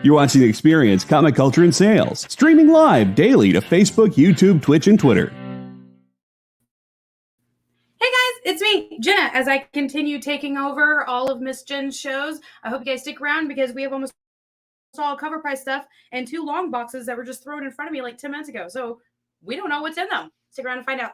You're watching Experience Comic Culture and Sales, streaming live daily to Facebook, YouTube, Twitch, and Twitter. Hey guys, it's me, Jenna, as I continue taking over all of Miss Jen's shows. I hope you guys stick around because we have almost all cover price stuff and 2 long boxes that were just thrown in front of me like 10 minutes ago. So we don't know what's in them. Stick around and find out.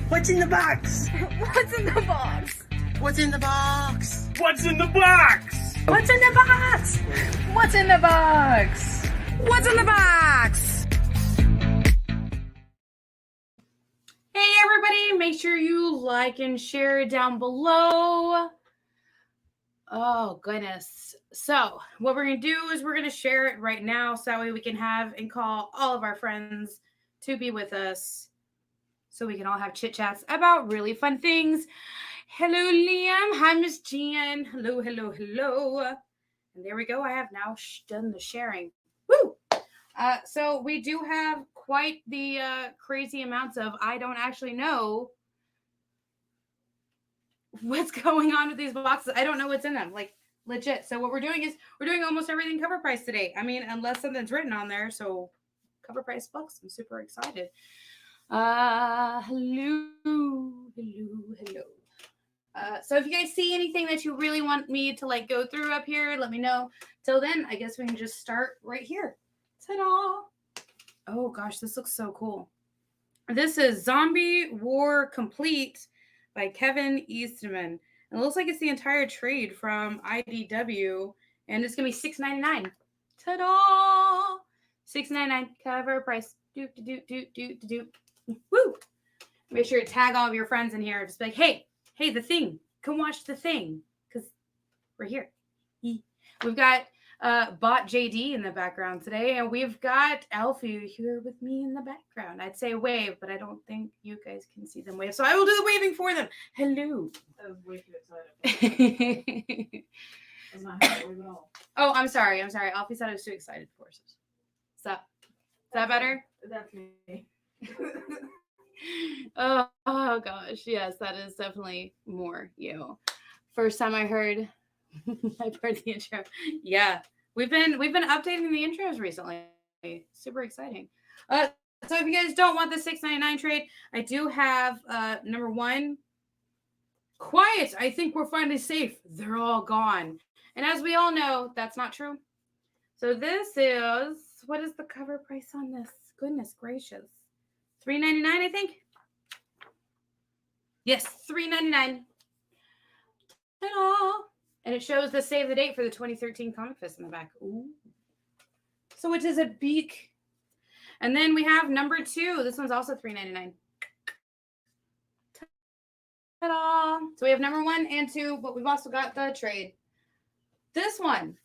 What's in the box? What's in the box? What's in the box? What's in the box? What's in the box? What's in the box? What's in the box? Hey everybody, make sure you like and share down below. Oh goodness. So what we're going to do is we're going to share it right now so that way we can have and call all of our friends to be with us so we can all have chit chats about really fun things. Hello Liam. Hi Miss Jan. Hello, hello, hello. And there we go. I have now done the sharing. Woo! So we do have quite the crazy amounts of I don't actually know what's going on with these boxes. I don't know what's in them, like legit. So what we're doing is we're doing almost everything cover price today. I mean, unless something's written on there. So cover price books. I'm super excited. Hello. So if you guys see anything that you really want me to like go through up here, let me know. Till then, I guess we can just start right here. Ta-da! Oh gosh, this looks so cool. This is Zombie War Complete by Kevin Eastman. And it looks like it's the entire trade from IDW, and it's gonna be $6.99. Ta-da! $6.99 cover price. Do. Woo! Make sure to tag all of your friends in here. Just be like, hey, the thing. Come watch the thing. Because we're here. We've got Bot JD in the background today. And we've got Alfie here with me in the background. I'd say wave, but I don't think you guys can see them wave. So I will do the waving for them. Hello. I was way too excited. That's not how I wave at all. Oh, I'm sorry. Alfie said I was too excited for us. So, is that better? That's me. Oh gosh, yes, that is definitely more you. First time I heard the intro. Yeah, we've been updating the intros recently. Super exciting. So if you guys don't want the $6.99 trade, I do have number 1. Quiet. I think we're finally safe. They're all gone. And as we all know, that's not true. So this is, what is the cover price on this? Goodness gracious. $3.99, I think. Yes, $3.99. Ta-da! And it shows the save the date for the 2013 Comic Fest in the back. Ooh. So it is a beak. And then we have number 2. This one's also $3.99. Ta-da! So we have number 1 and 2, but we've also got the trade. This one.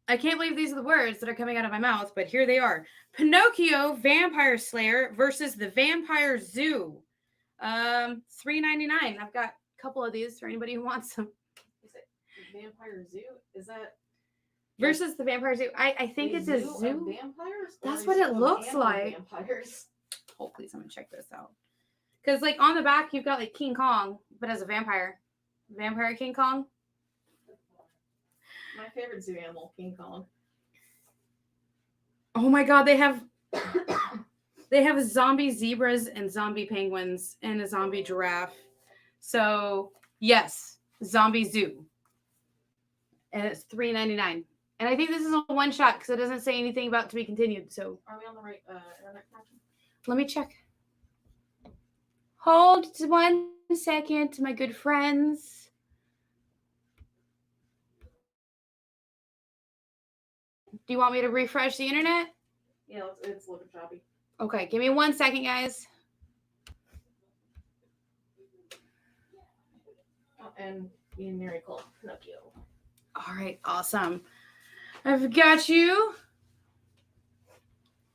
I can't believe these are the words that are coming out of my mouth, but here they are. Pinocchio Vampire Slayer versus the Vampire Zoo. $3.99. I've got a couple of these for anybody who wants them. Is it Vampire Zoo? Is that versus the Vampire Zoo? I think it's a zoo. Vampires? That's what it looks like. Vampires. Oh, please, I'm gonna check this out. Because like on the back, you've got like King Kong, but as a vampire. Vampire King Kong. My favorite zoo animal, King Kong. Oh my god, they have zombie zebras and zombie penguins and a zombie giraffe. So yes, zombie zoo. And it's $3.99. And I think this is a one shot because it doesn't say anything about to be continued. So are we on the right internet connection? Let me check. Hold 1 second, my good friends. Do you want me to refresh the internet? Yeah, it's looking choppy. Okay, give me 1 second, guys. Oh, and Ian Miracle, Pinocchio. All right, awesome. I've got you.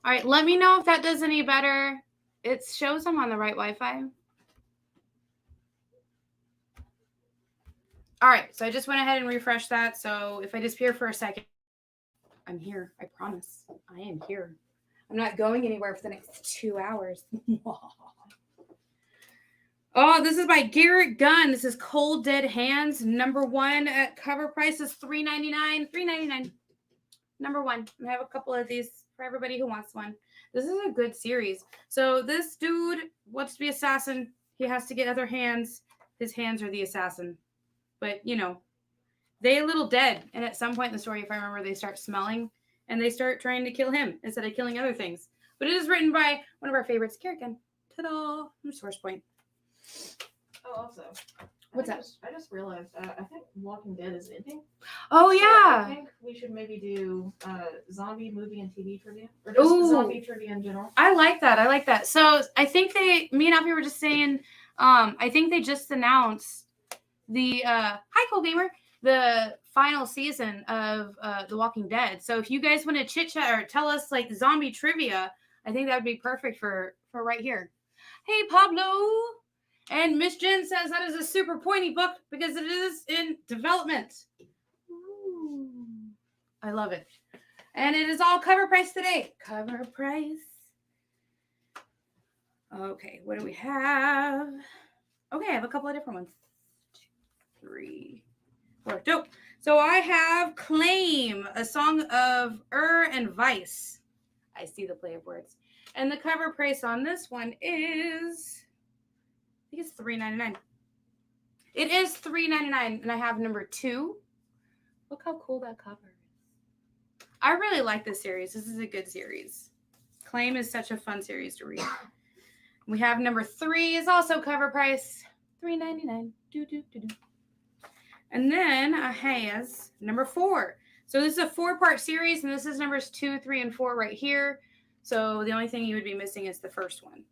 All right, let me know if that does any better. It shows I'm on the right Wi-Fi. All right, so I just went ahead and refreshed that. So if I disappear for a second, I'm here. I promise. I am here. I'm not going anywhere for the next 2 hours. Oh, this is by Garrett Gunn. This is Cold Dead Hands. Number 1 at cover price is $3.99. $3.99. Number 1. I have a couple of these for everybody who wants one. This is a good series. So this dude wants to be assassin. He has to get other hands. His hands are the assassin. But, you know, they a little dead. And at some point in the story, if I remember, they start smelling and they start trying to kill him instead of killing other things. But it is written by one of our favorites, Garrett Gunn. Ta-da! From Source Point. Oh, also. What's that? I just realized, I think Walking Dead is ending. Oh, So yeah. I think we should maybe do zombie movie and TV trivia. Or just zombie trivia in general. I like that. I like that. So I think me and Alfie were just saying, I think they just announced the, hi, Cole Gamer, the final season of The Walking Dead. So if you guys want to chit chat or tell us like zombie trivia, I think that would be perfect for right here. Hey, Pablo. And Miss Jen says that is a super pointy book because it is in development. Ooh, I love it. And it is all cover price today. Cover price. Okay, what do we have? Okay, I have a couple of different ones. 2, 3, 4. Dope. So I have Claim, a song of and Vice. I see the play of words. And the cover price on this one is, I think it's $3.99. It is $3.99, and I have number 2. Look how cool that cover is. I really like this series. This is a good series. Claim is such a fun series to read. We have number 3 is also cover price, $3.99. And then I has number 4. So this is a 4-part series, and this is numbers 2, 3, and 4 right here. So the only thing you would be missing is the first one.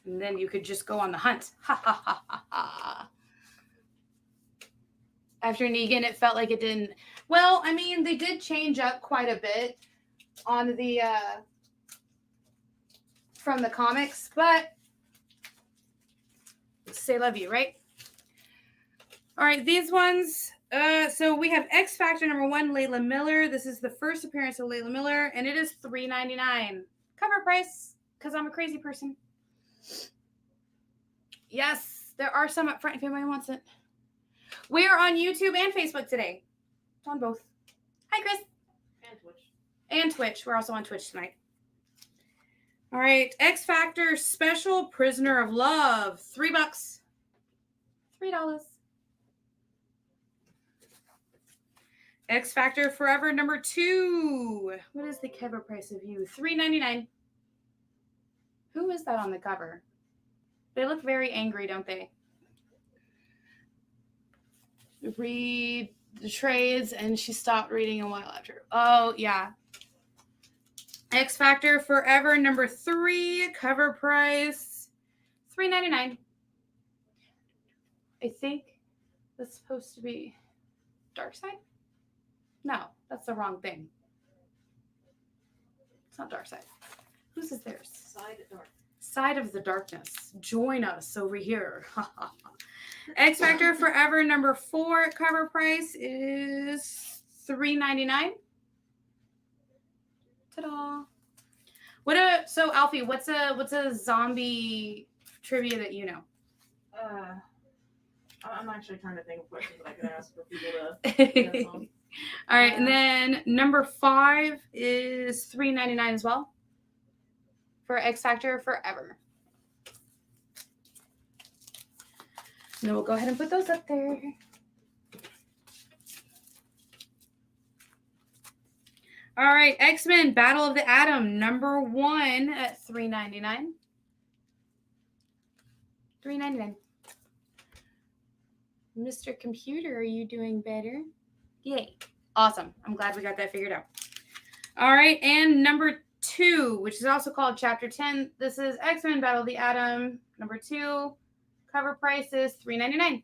And then you could just go on the hunt. Ha ha ha ha ha. After Negan, it felt like it didn't. Well, I mean, they did change up quite a bit on the from the comics, but say love you, right? All right, these ones. So we have X Factor number 1, Layla Miller. This is the first appearance of Layla Miller, and it is $3.99. Cover price, because I'm a crazy person. Yes, there are some up front if anybody wants it. We are on YouTube and Facebook today. It's on both. Hi, Chris. And Twitch. And Twitch. We're also on Twitch tonight. All right, X Factor Special Prisoner of Love. $3. $3. X Factor Forever number 2. What is the cover price of you? $3.99. Who is that on the cover? They look very angry, don't they? Read the trades, and she stopped reading a while after. Oh, yeah. X Factor Forever number 3. Cover price $3.99. I think that's supposed to be Darkseid. No, that's the wrong thing. It's not Darkseid. Whose is theirs? Side of the Darkness. Join us over here. X Factor Forever number 4 cover price is $3.99. Ta-da! So Alfie, what's a zombie trivia that you know? I'm actually trying to think of questions that I could ask for people to guess on. All right, and then number 5 is $3.99 as well for X Factor Forever. And then we'll go ahead and put those up there. All right, X-Men Battle of the Atom number 1 at $3.99. $3.99. Mr. Computer, are you doing better? Yay. Awesome. I'm glad we got that figured out. All right, and number 2, which is also called Chapter 10. This is X-Men Battle of the Atom number 2. Cover price is $3.99.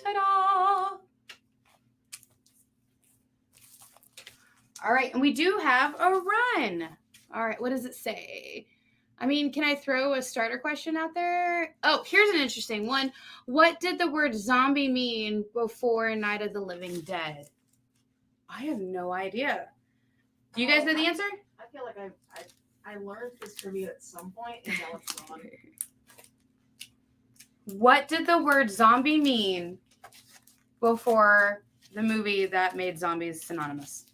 Ta-da! All right, and we do have a run. All right, what does it say? I mean, can I throw a starter question out there? Oh, here's an interesting one. What did the word zombie mean before Night of the Living Dead? I have no idea. Do you guys know the answer? I feel like I learned this trivia at some point, and now it's gone. What did the word zombie mean before the movie that made zombies synonymous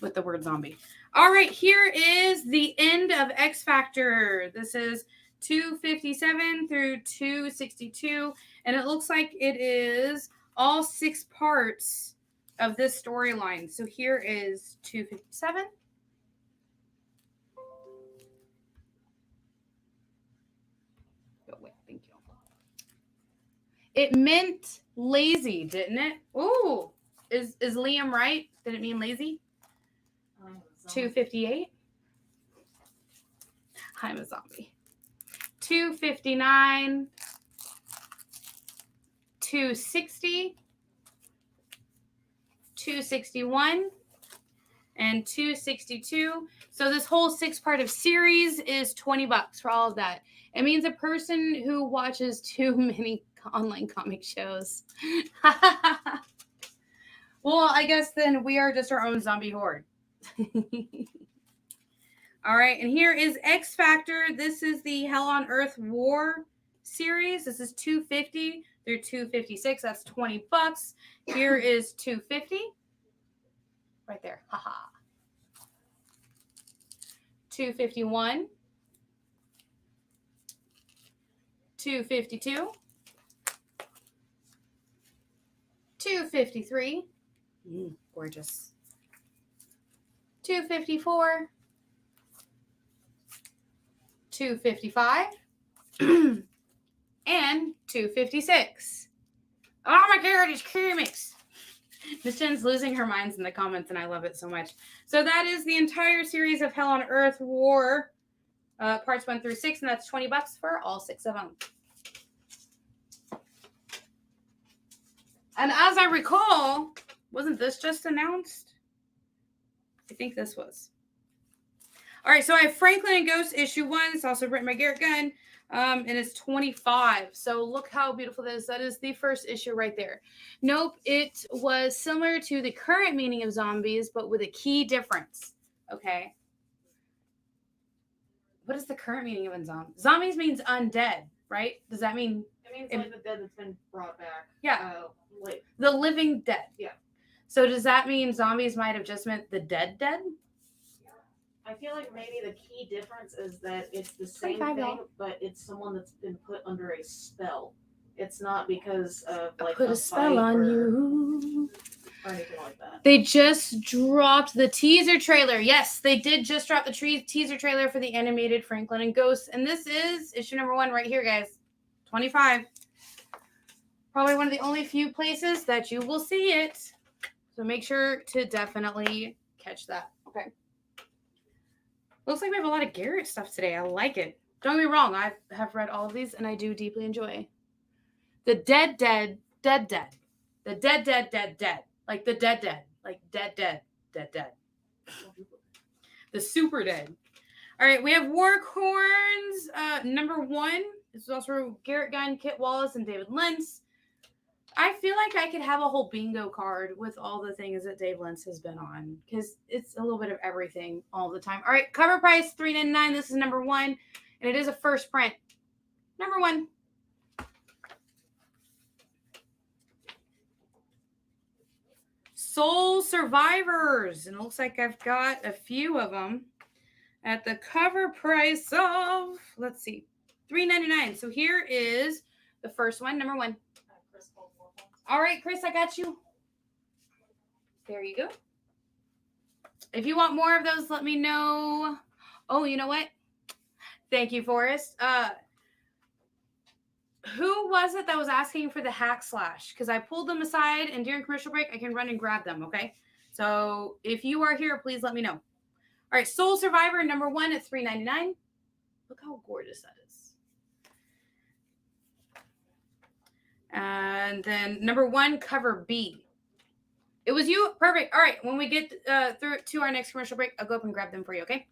with the word zombie? All right, here is the end of X Factor. This is 257 through 262, and it looks like it is all 6 parts of this storyline. So here is 257. Oh, wait, thank you. It meant lazy, didn't it? Ooh, is Liam right? Did it mean lazy? 258. I'm a zombie. 259. 260. 261. And 262. So this whole 6-part of series is $20 for all of that. It means a person who watches too many online comic shows. Well, I guess then we are just our own zombie horde. All right, and here is X Factor. This is the Hell on Earth War series. This is 250 through 256. That's $20. Here is 250. Right there. Haha. 251. 252. 253. Gorgeous. 254, 255, and 256. Oh my God, it's comics. Miss Jen's losing her minds in the comments, and I love it so much. So that is the entire series of Hell on Earth War, parts 1 through 6, and that's $20 for all 6 of them. And as I recall, wasn't this just announced? I think this was. All right, so I have Franklin and Ghost issue 1. It's also written by Garrett Gunn, and it's $25. So look how beautiful that is. That is the first issue right there. Nope, it was similar to the current meaning of zombies, but with a key difference. Okay. What is the current meaning of zombies? Zombies means undead, right? Does that mean? It means like the dead that's been brought back. Yeah. Like the living dead. Yeah. So does that mean zombies might have just meant the dead? I feel like maybe the key difference is that it's the same thing, but it's someone that's been put under a spell. It's not because of like put a spell on you or anything like that. They just dropped the teaser trailer. Yes, they did just drop the teaser trailer for the animated Franklin and Ghost, and this is issue number 1 right here, guys. 25. Probably one of the only few places that you will see it. So make sure to definitely catch that. Okay. Looks like we have a lot of Garrett stuff today. I like it. Don't get me wrong. I have read all of these, and I do deeply enjoy. The dead. The dead. Like the dead. Like dead. The super dead. All right, we have Warcorns, number 1. This is also Garrett Gunn, Kit Wallace, and David Lentz. I feel like I could have a whole bingo card with all the things that Dave Lentz has been on because it's a little bit of everything all the time. All right, cover price $3.99. This is number 1, and it is a first print. Number 1. Soul Survivors, and it looks like I've got a few of them at the cover price of, let's see, $3.99. So here is the first one, number 1. All right, Chris, I got you. There you go. If you want more of those, let me know. Oh, you know what? Thank you, Forrest. Who was it that was asking for the hack slash? Because I pulled them aside, and during commercial break, I can run and grab them, okay? So if you are here, please let me know. All right, Soul Survivor, number 1 at $3.99. Look how gorgeous that is. And then number 1, cover B. It was you? Perfect. All right, when we get through to our next commercial break, I'll go up and grab them for you, okay?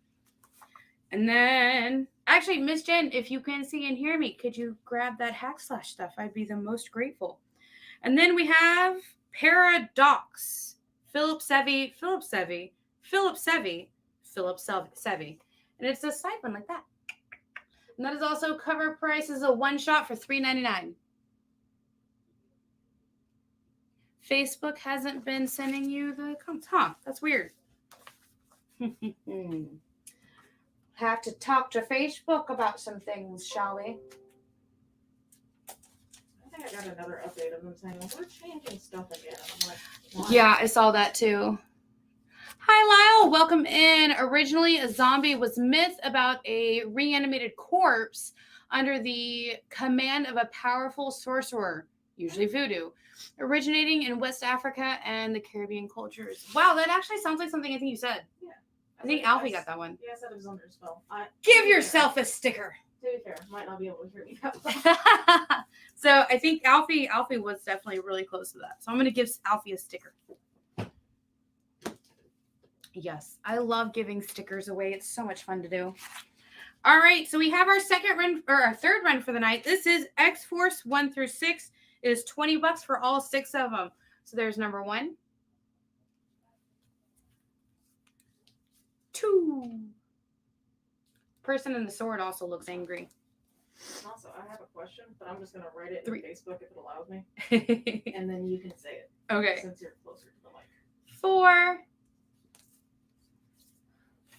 And then, actually, Miss Jen, if you can see and hear me, could you grab that hack slash stuff? I'd be the most grateful. And then we have Paradox, Philip Sevy. And it's a side one like that. And that is also cover price is a one shot for $3.99. Facebook hasn't been sending you the comments. Huh, that's weird. Have to talk to Facebook about some things, shall we? I think I got another update of them saying, we're changing stuff again. I'm like, why? Yeah, I saw that too. Hi, Lyle. Welcome in. Originally, a zombie was myth about a reanimated corpse under the command of a powerful sorcerer, usually voodoo, originating in West Africa and the Caribbean cultures. Wow, that actually sounds like something I think you said. Yeah. I think Alfie got that one. Yeah, I said it was under a spell. Give yourself a sticker. To be fair, might not be able to hear me that well. So I think Alfie was definitely really close to that. So I'm going to give Alfie a sticker. Yes, I love giving stickers away. It's so much fun to do. All right, so we have our third run for the night. This is X-Force 1 through 6. It is $20 for all 6 of them. So there's number 1, 2. Person in the sword also looks angry. Also, I have a question, but I'm just going to write it 3. in Facebook if it allows me. And then you can say it. Okay. Since you're closer to the mic. 4,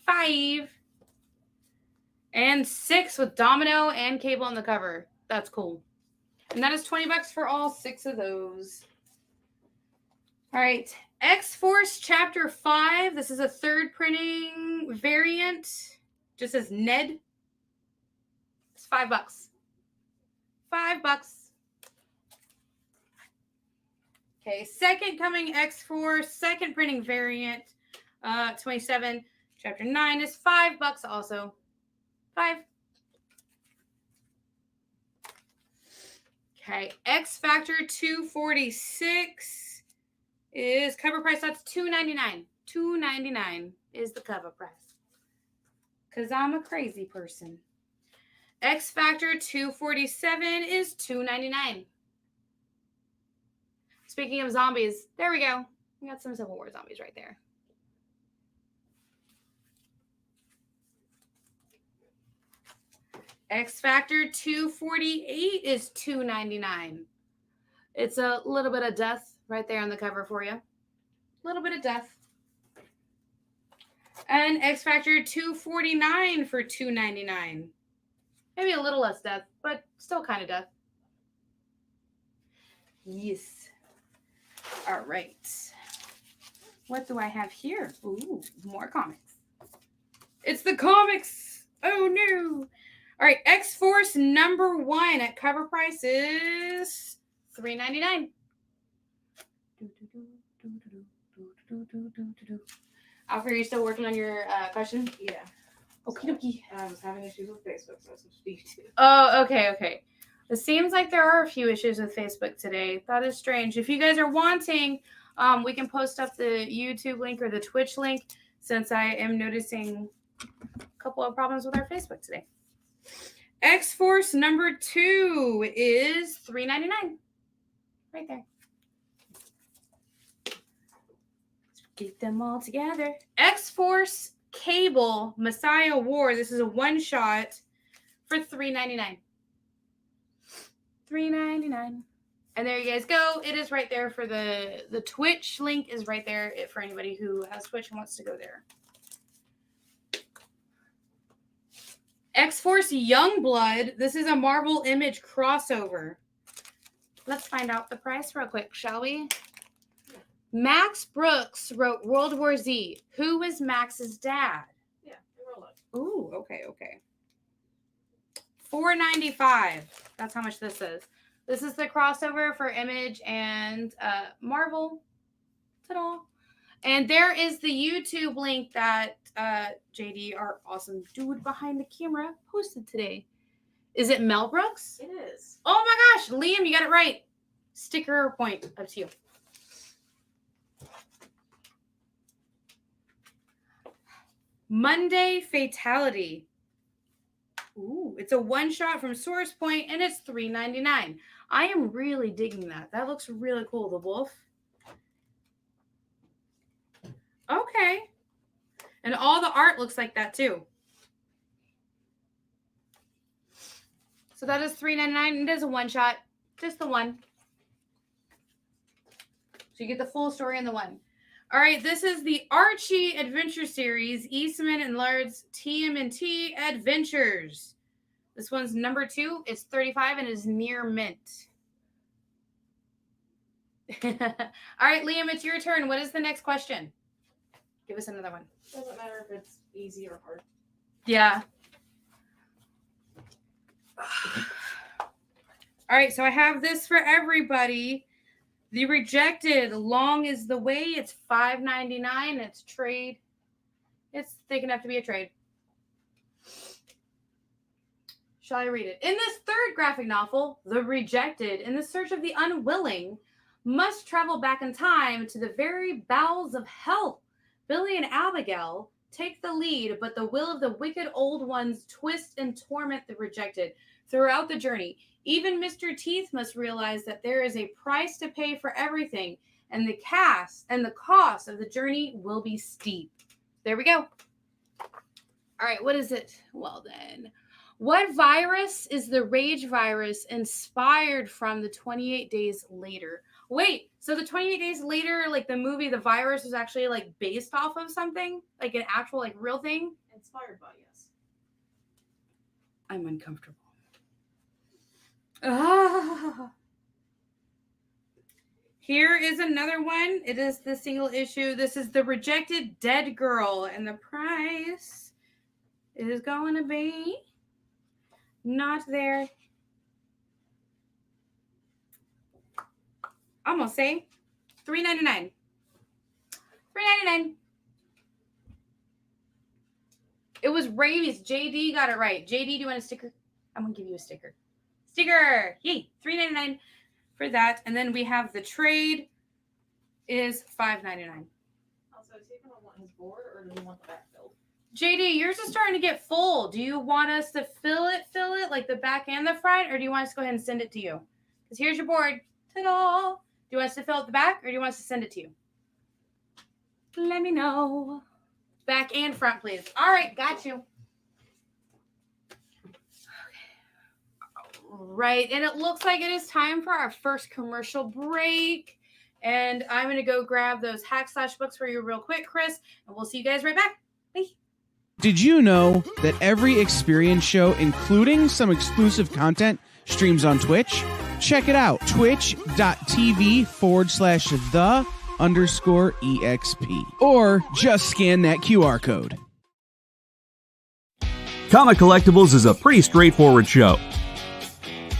5, and 6 with Domino and Cable on the cover. That's cool. And that is $20 for all 6 of those. All right. X-Force Chapter 5. This is a 3rd printing variant. Just says Ned. It's $5. $5. Okay. Second coming X-Force. 2nd printing variant. 27. Chapter 9 is $5 also. 5. Okay. X Factor 246 is cover price. That's $2.99. $2.99 is the cover price. Because I'm a crazy person. X Factor 247 is $2.99. Speaking of zombies, there we go. We got some Civil War zombies right there. X Factor 248 is $2.99. It's a little bit of death right there on the cover for you. A little bit of death. And X Factor 249 for $2.99. Maybe a little less death, but still kind of death. Yes. All right. What do I have here? Ooh, more comics. It's the comics. Oh, no. All right, X-Force number 1 at cover price is $3.99. Alfred, are you still working on your question? Yeah. Okie dokie. I was having issues with Facebook, so I switched to YouTube. Oh, okay. It seems like there are a few issues with Facebook today. That is strange. If you guys are wanting, we can post up the YouTube link or the Twitch link, since I am noticing a couple of problems with our Facebook today. X-Force number 2 is $3.99. Right there. Let's get them all together. X-Force Cable Messiah War. This is a one-shot for $3.99. $3.99. And there you guys go. It is right there for the Twitch link is right there for anybody who has Twitch and wants to go there. X-Force Youngblood. This is a Marvel Image crossover. Let's find out the price real quick, shall we? Max Brooks wrote World War Z. Who was Max's dad? Yeah, roll it. Ooh, okay. $4.95. That's how much this is. This is the crossover for Image and Marvel. Ta-da. And there is the YouTube link that JD, our awesome dude behind the camera, posted today. Is it Mel Brooks? It is. Oh my gosh, Liam, you got it right. Sticker point. Up to you. Monday Fatality. It's a one-shot from Source Point, and it's $3.99. I am really digging that. That looks really cool, the wolf. Okay. And all the art looks like that, too. So that is $3.99. It is a one-shot. Just the one. So you get the full story in the one. All right, this is the Archie Adventure Series, Eastman and Lard's TMNT Adventures. This one's number 2. It's $35 and is near mint. All right, Liam, it's your turn. What is the next question? Give us another one. Doesn't matter if it's easy or hard. Yeah. All right, so I have this for everybody. The Rejected, Long is the Way. It's $5.99. It's trade. It's thick enough to be a trade. Shall I read it? In this third graphic novel, The Rejected, in the search of the unwilling, must travel back in time to the very bowels of hell. Billy and Abigail take the lead, but the will of the wicked old ones twist and torment the rejected throughout the journey. Even Mr. Teeth must realize that there is a price to pay for everything, and the cost of the journey will be steep. There we go. All right, what is it? Well then, what virus is the rage virus inspired from the 28 Days Later? Wait, so the 28 Days Later, like the movie, the virus was actually like based off of something? Like an actual, like real thing? Inspired by, yes. I'm uncomfortable. Ah. Here is another one. It is the single issue. This is The Rejected Dead Girl, and the price is going to be not there. I'm going to say $3.99. $3.99. It was rabies. JD got it right. JD, do you want a sticker? I'm going to give you a sticker. Sticker. Yay. $3.99 for that. And then we have the trade is $5.99. Also, is he going to want his board or does he want the back filled? JD, yours is starting to get full. Do you want us to fill it, like the back and the front, or do you want us to go ahead and send it to you? Because here's your board. Ta-da! Do you want us to fill out the back, or do you want us to send it to you? Let me know. Back and front, please. All right, got you. Right, and it looks like it is time for our first commercial break. And I'm going to go grab those Hack/Slash books for you real quick, Chris, and we'll see you guys right back. Bye. Did you know that every Experience show, including some exclusive content, streams on Twitch? Check it out, twitch.tv/the_EXP. Or just scan that QR code. Comic Collectibles is a pretty straightforward show.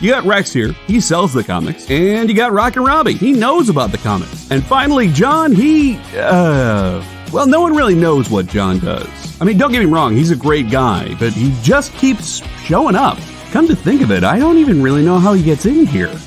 You got Rex here, he sells the comics, and you got Rockin' Robbie, he knows about the comics. And finally, John, well, no one really knows what John does. I mean, don't get me wrong, he's a great guy, but he just keeps showing up. Come to think of it, I don't even really know how he gets in here.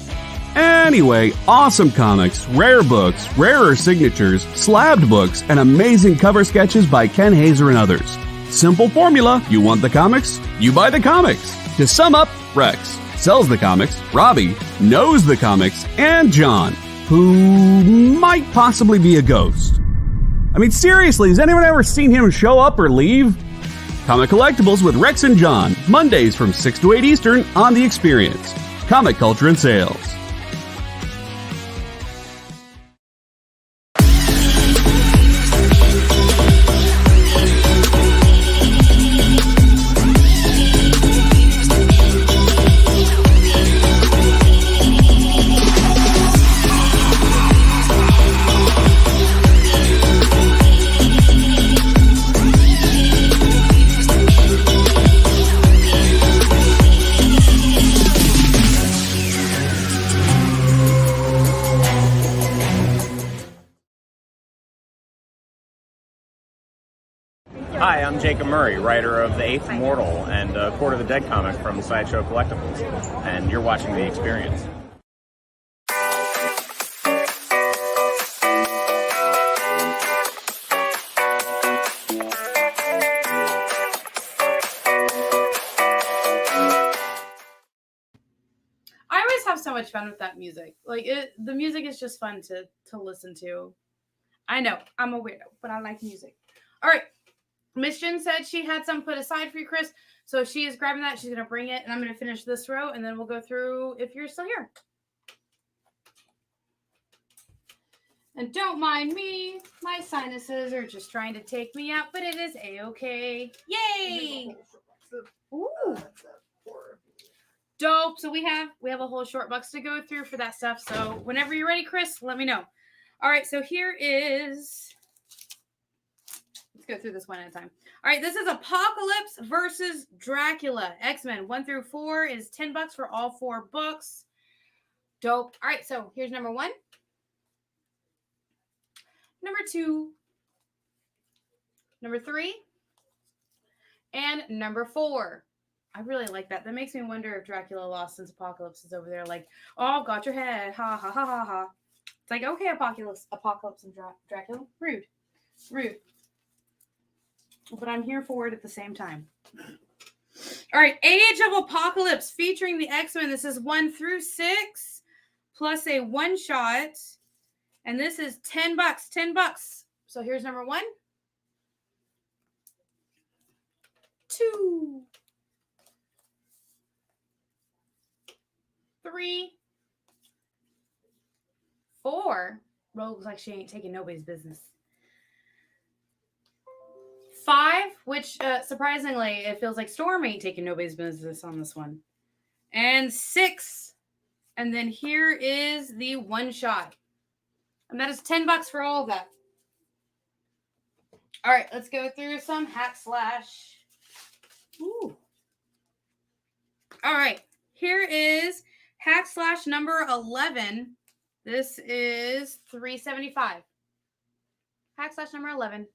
Anyway, awesome comics, rare books, rarer signatures, slabbed books, and amazing cover sketches by Ken Hazer and others. Simple formula, you want the comics, you buy the comics. To sum up, Rex sells the comics, Robbie knows the comics, and John, who might possibly be a ghost. I mean, seriously, has anyone ever seen him show up or leave? Comic Collectibles with Rex and John, Mondays from 6 to 8 Eastern on The Experience. Comic Culture and Sales. Hi, I'm Jacob Murray, writer of The Eighth Immortal and Court of the Dead comic from Sideshow Collectibles, and you're watching The Experience. so much fun with that music. Like the music is just fun to listen to. I know I'm a weirdo, but I like music. All right. Miss Jen said she had some put aside for you, Chris. So she is grabbing that. She's going to bring it, and I'm going to finish this row, and then we'll go through if you're still here. And don't mind me. My sinuses are just trying to take me out, but it is A-okay. Yay! Ooh. Dope. So we have a whole short box to go through for that stuff. So whenever you're ready, Chris, let me know. All right. So here is... Let's go through this one at a time. All right, this is Apocalypse versus Dracula. X-Men 1 through 4 is $10 for all 4 books. Dope. All right, so here's number 1. Number 2. Number 3. And number 4. I really like that. That makes me wonder if Dracula lost since Apocalypse is over there like, oh, got your head. Ha, ha, ha, ha, ha. It's like, okay, Apocalypse and Dracula. Rude. But I'm here for it at the same time. All right, Age of Apocalypse featuring the X-Men. This is 1 through 6 plus a one-shot. And this is $10. So here's number 1. 2. 3. 4. Well, looks like she ain't taking nobody's business. 5, which surprisingly, it feels like Storm ain't taking nobody's business on this one. And 6. And then here is the one shot. And that is $10 for all of that. All right, let's go through some hack slash. Ooh. All right, here is hack slash number 11. This is $3.75. Hack slash number 11.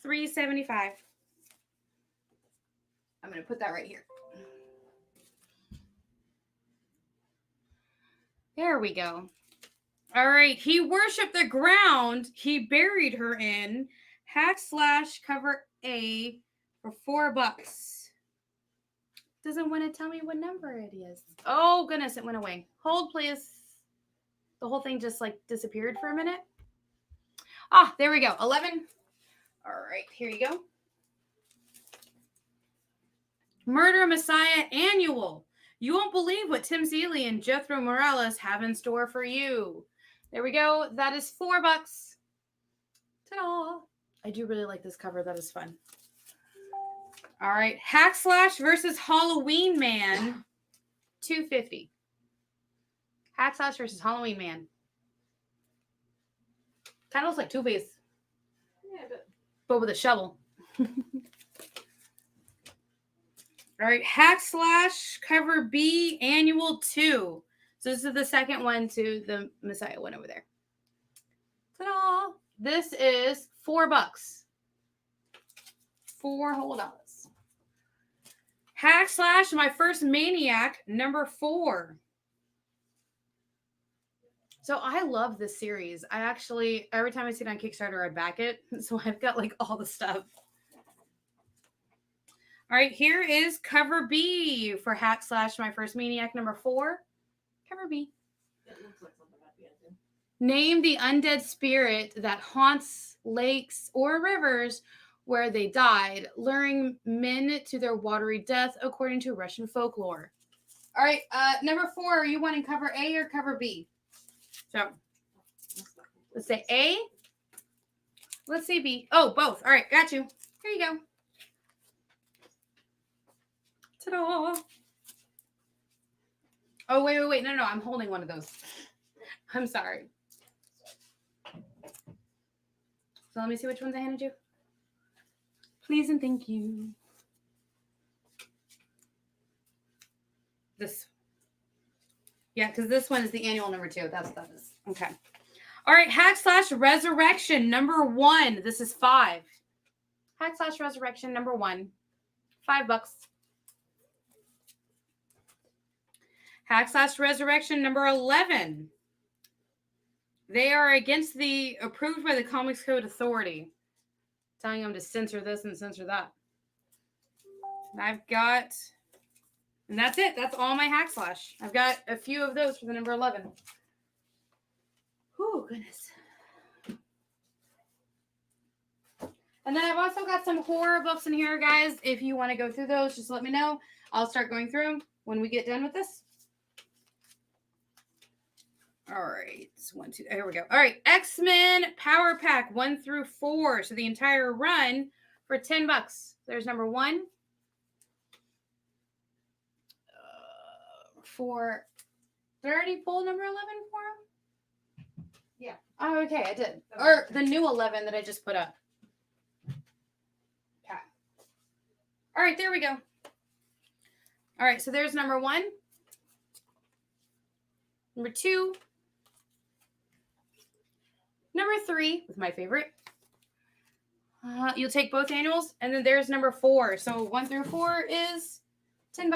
$3.75. I'm going to put that right here. There we go. All right. He worshipped the ground he buried her in. Hack slash cover A for $4. Doesn't want to tell me what number it is. Oh, goodness. It went away. Hold, please. The whole thing just like disappeared for a minute. Ah, there we go. 11. All right, here you go. Murder Messiah Annual. You won't believe what Tim Seeley and Jethro Morales have in store for you. There we go. That is $4. Ta-da. I do really like this cover. That is fun. All right. Hack Slash versus Halloween Man. $2.50. Hack Slash versus Halloween Man. Kind of looks like Two-Face. Yeah, but with a shovel. All right, Hack Slash cover B Annual 2. So this is the second one to the Messiah one over there. Ta-da! This is $4. $4 whole dollars. Hack Slash My First Maniac number 4. So I love this series. I actually, every time I see it on Kickstarter, I back it. So I've got like all the stuff. All right, here is cover B for Hack Slash My First Maniac number 4. Cover B. it looks like something I'd be into. Name the undead spirit that haunts lakes or rivers where they died, luring men to their watery death according to Russian folklore. All right, number 4, are you wanting cover A or cover B? So let's say A. Let's say B. Oh, both. All right, got you. Here you go. Ta-da. Oh, wait. No. I'm holding one of those. I'm sorry. So let me see which ones I handed you. Please and thank you. This. Yeah, because this one is the annual number 2. That's what that is. Okay. All right. Hack Slash Resurrection number 1. This is 5. Hack Slash Resurrection number 1. $5. Hack Slash Resurrection number 11. They are against the approved by the Comics Code Authority. Telling them to censor this and censor that. And I've got And that's it. That's all my hack slash. I've got a few of those for the number 11. Whew, goodness. And then I've also got some horror books in here, guys. If you want to go through those, just let me know. I'll start going through them when we get done with this. All right. 1, 2. Here we go. All right. X-Men Power Pack 1 through 4. So the entire run for $10. There's number 1. For 30, pull number 11 for him? Yeah. Oh, okay. I did. Or the new 11 that I just put up. Okay. All right. There we go. All right. So there's number 1. Number 2. Number 3 was my favorite. You'll take both annuals. And then there's number 4. So 1 through 4 is $10.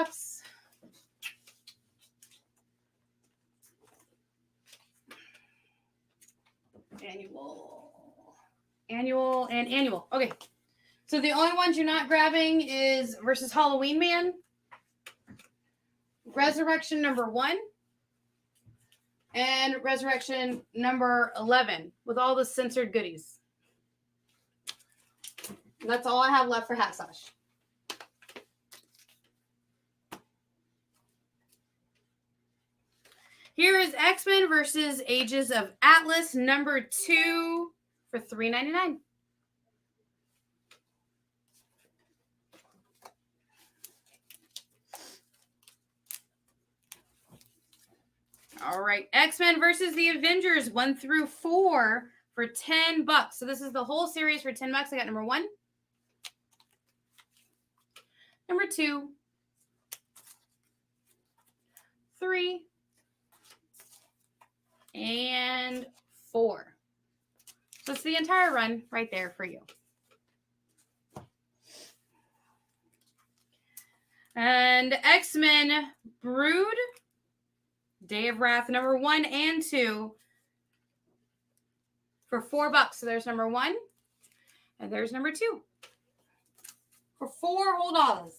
Annual, and annual. Okay. So the only ones you're not grabbing is versus Halloween Man, Resurrection number 1, and Resurrection number 11 with all the censored goodies. That's all I have left for Hack Slash. Here is X-Men versus Ages of Atlas number 2 for $3.99. All right, X-Men versus the Avengers 1 through 4 for $10. So this is the whole series for $10. I got number 1, number 2, 3, and 4. So it's the entire run right there for you. And X-Men Brood, Day of Wrath, number 1 and 2 for $4. So there's number 1, and there's number 2 for $4 whole dollars.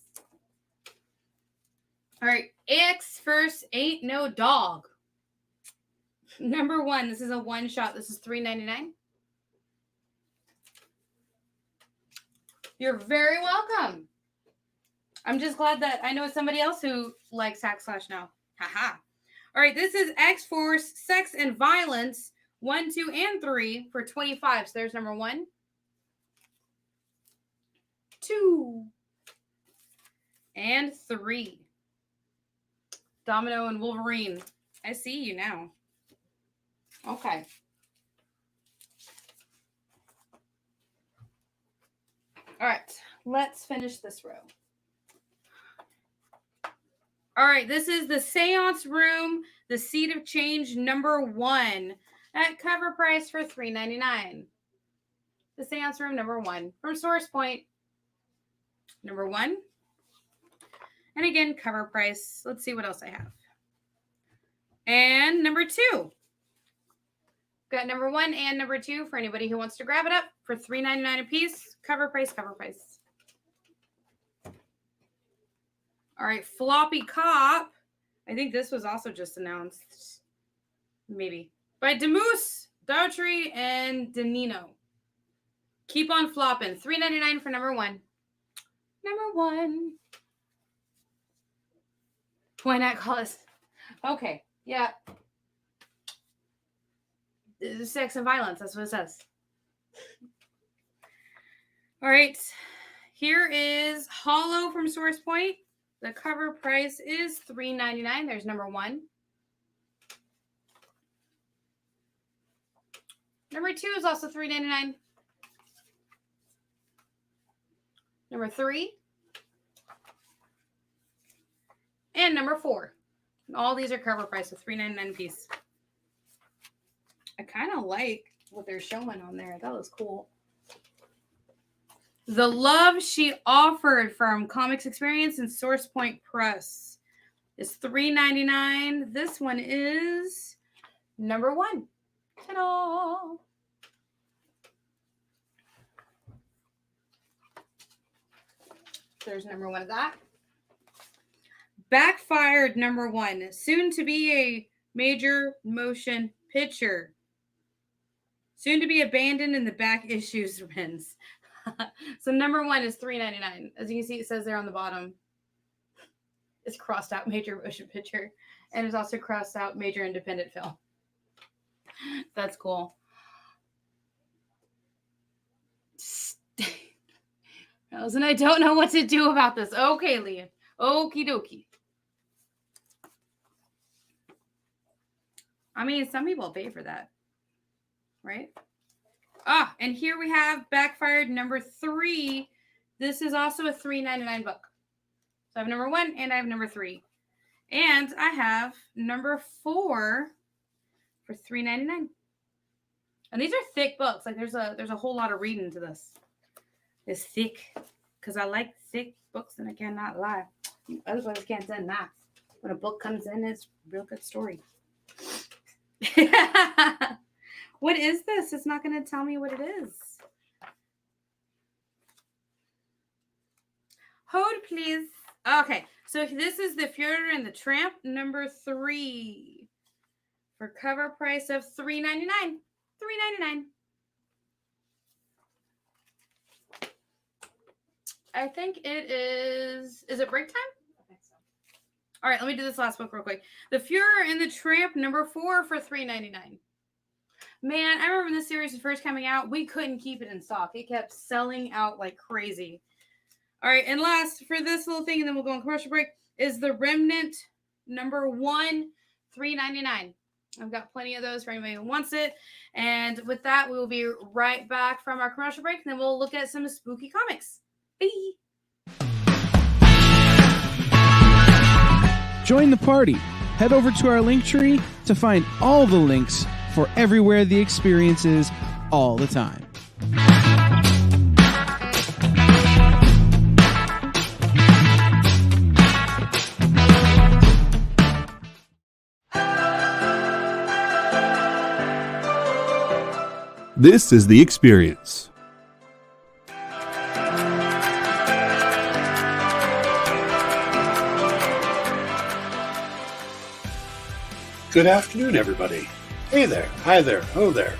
All right, X First Ain't No Dog. Number 1, this is a one shot. This is $3.99. You're very welcome. I'm just glad that I know somebody else who likes Hack Slash now. Haha. All right, this is X-Force Sex and Violence 1, 2, and 3 for $25. So there's number 1, 2, and 3. Domino and Wolverine. I see you now. Okay. All right, let's finish this row. All right, this is the Seance Room, the Seed of Change number 1 at cover price for $3.99. The Seance Room number 1 from Source Point. Number 1. And again, cover price. Let's see what else I have. And number 2. Got number 1 and number 2 for anybody who wants to grab it up for $3.99 a piece. Cover price, cover price. All right, Floppy Cop. I think this was also just announced. Maybe. By Demoose, Daughtry, and Danino. Keep on flopping. $3.99 for number 1. Number 1. Why not call us? Okay, yeah. Sex and violence, that's what it says. All right, here is Hollow from Source Point. The cover price is $3.99. There's number 1. Number 2 is also $3.99. Number 3. And number 4. And all these are cover price of $3.99 a piece. I kind of like what they're showing on there. That was cool. The Love She Offered from Comics Experience and Source Point Press is $3.99. This one is number 1. Ta-da! There's number 1 of that. Backfired #1, soon to be a major motion picture. Soon to be abandoned in the back issues bins. So #1 is $3.99. As you can see, it says there on the bottom. It's crossed out major motion picture. And it's also crossed out major independent film. That's cool. And I don't know what to do about this. Okay, Leah. Okie dokie. I mean, some people pay for that. Right? Ah, and here we have Backfired #3. This is also a $3.99 book. So I have #1 and I have #3. And I have #4 for $3.99. And these are thick books. Like there's a whole lot of reading to this. It's thick. Because I like thick books and I cannot lie. Otherwise I can't say that. When a book comes in, it's a real good story. What is this? It's not going to tell me what it is. Hold, please. Okay, so this is The Fuhrer and the Tramp, #3. For cover price of $3.99. $3.99. I think it is it break time? I think so. All right, let me do this last book real quick. The Fuhrer and the Tramp, #4 for $3.99. Man, I remember when this series was first coming out, we couldn't keep it in stock. It kept selling out like crazy. All right, and last for this little thing, and then we'll go on commercial break, is The Remnant, #1, $3.99. I've got plenty of those for anybody who wants it. And with that, we will be right back from our commercial break, and then we'll look at some spooky comics. Bye. Join the party. Head over to our link tree to find all the links for everywhere the experience is all the time. This is The Experience. Good afternoon, everybody. Hey there, hi there, ho there.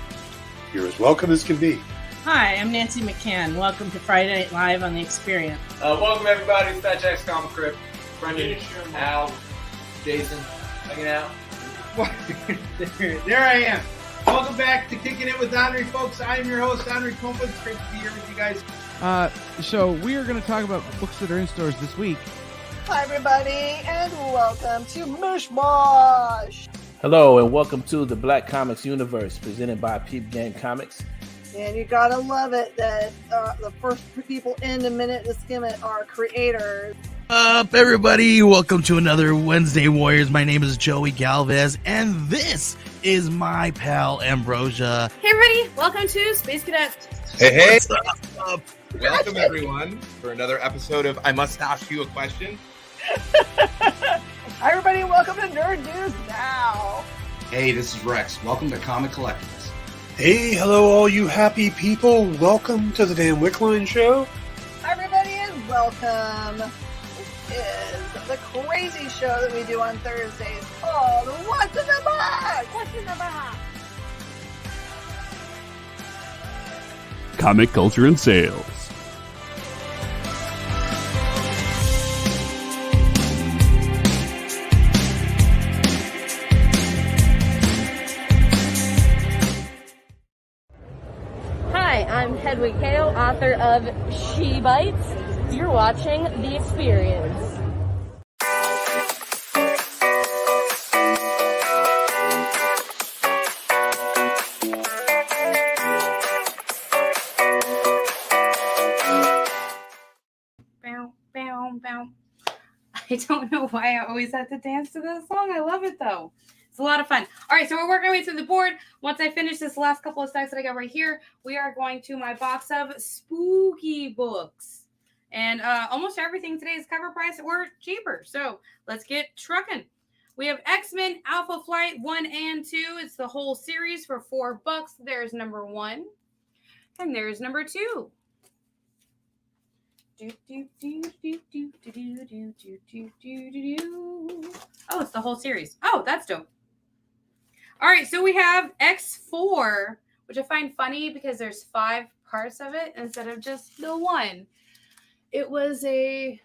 You're as welcome as can be. Hi, I'm Nancy McCann. Welcome to Friday Night Live on The Experience. Welcome, everybody. It's Fat Jack's Comic Crib. Brendan, Al, Jason, hanging out. There I am. Welcome back to Kicking It with Henry, folks. I am your host, Henry Kumpa. It's great to be here with you guys. So we are going to talk about books that are in stores this week. Hi, everybody, and welcome to Mishmash. Hello, and welcome to the Black Comics Universe, presented by Peep Game Comics. And you gotta love it that the first people in the minute to skim it are creators. Up, everybody! Welcome to another Wednesday Warriors. My name is Joey Galvez, and this is my pal Ambrosia. Hey, everybody. Welcome to Space Cadets. Hey. What's up? Welcome, everyone, for another episode of I Must Ask You a Question. Hi, everybody. Welcome to Nerd News Now. Hey, this is Rex. Welcome to Comic Collectibles. Hey, hello, all you happy people. Welcome to the Dan Wickline Show. Hi, everybody, and welcome. This is the crazy show that we do on Thursdays called What's in the Box? What's in the Box? Comic culture and sales. Hi, I'm Hedwig Hale, author of She Bites. You're watching The Experience. Bow, bow, bow. I don't know why I always have to dance to this song. I love it, though. It's a lot of fun. All right, so we're working our way through the board. Once I finish this last couple of stacks that I got right here, we are going to my box of spooky books. And almost everything today is cover price or cheaper. So let's get trucking. We have X-Men Alpha Flight 1 and 2. It's the whole series for $4. There's #1. And there's #2. Oh, it's the whole series. Oh, that's dope. All right, so we have X4, which I find funny because there's 5 parts of it instead of just the one. It was a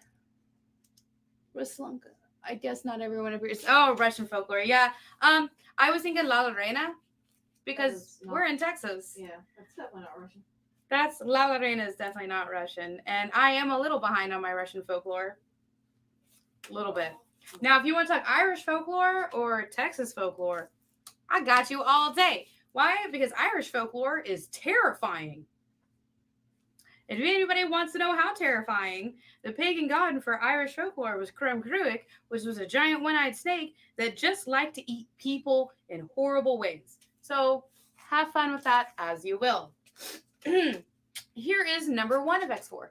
Ruslanka. I guess not everyone agrees. Oh, Russian folklore. Yeah. I was thinking La Reina because we're in Texas. Yeah, that's definitely not Russian. That's La Reina is definitely not Russian, and I am a little behind on my Russian folklore. A little bit. Now, if you want to talk Irish folklore or Texas folklore, I got you all day. Why? Because Irish folklore is terrifying. If anybody wants to know how terrifying, the pagan god for Irish folklore was Crum Cruick, which was a giant one-eyed snake that just liked to eat people in horrible ways. So have fun with that as you will. Here is number 1 of X4.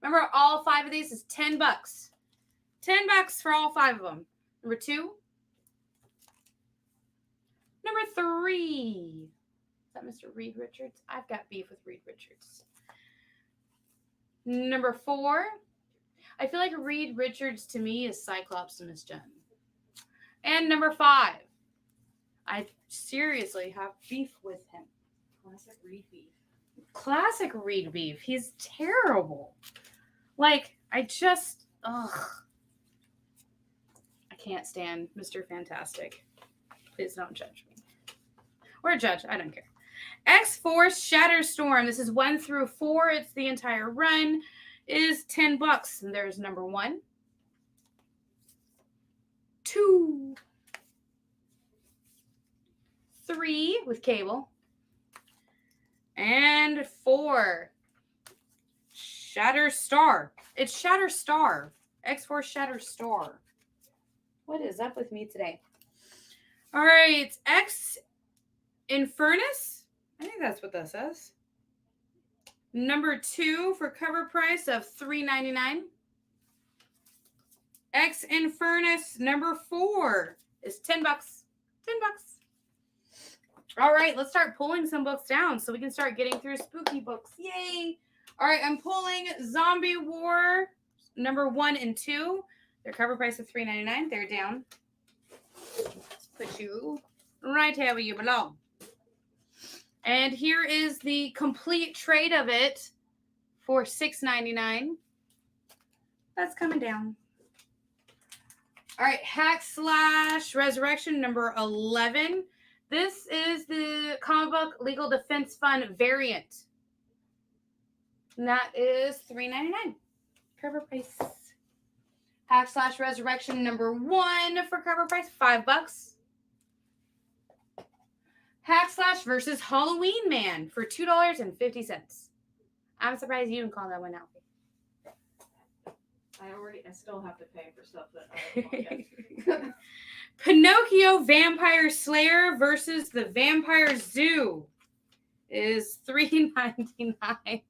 Remember, all 5 of these is $10. $10 for all 5 of them. Number 2. Number 3. Is that Mr. Reed Richards? I've got beef with Reed Richards. Number 4. I feel like Reed Richards to me is Cyclops and Miss Jen. And number 5. I seriously have beef with him. Classic Reed beef. Classic Reed beef. He's terrible. Like, I just, I can't stand Mr. Fantastic. Please don't judge me. Or judge, I don't care. X-Force Shatterstorm. This is 1 through 4. It's the entire run. Is $10. And there's number 1, 2, 3 with Cable, and 4. Shatterstar. It's Shatterstar. X-Force Shatterstar. What is up with me today? All right. X Infernus. I think that's what that says. Number 2 for cover price of $3.99. X Infernus number 4 is $10. $10. All right, let's start pulling some books down so we can start getting through spooky books. Yay! All right, I'm pulling Zombie War number 1 and 2. Their cover price of $3.99. They're down. Let's put you right here where you belong. And here is the complete trade of it for $6.99. That's coming down. All right, Hack Slash Resurrection number 11. This is the comic book Legal Defense Fund variant. And that is $3.99. Cover price. Hack Slash Resurrection number 1 for cover price, $5. Hack Slash versus Halloween Man for $2.50. I'm surprised you didn't call that one out. I still have to pay for stuff that I don't want yet. Pinocchio Vampire Slayer versus the Vampire Zoo is $3.99.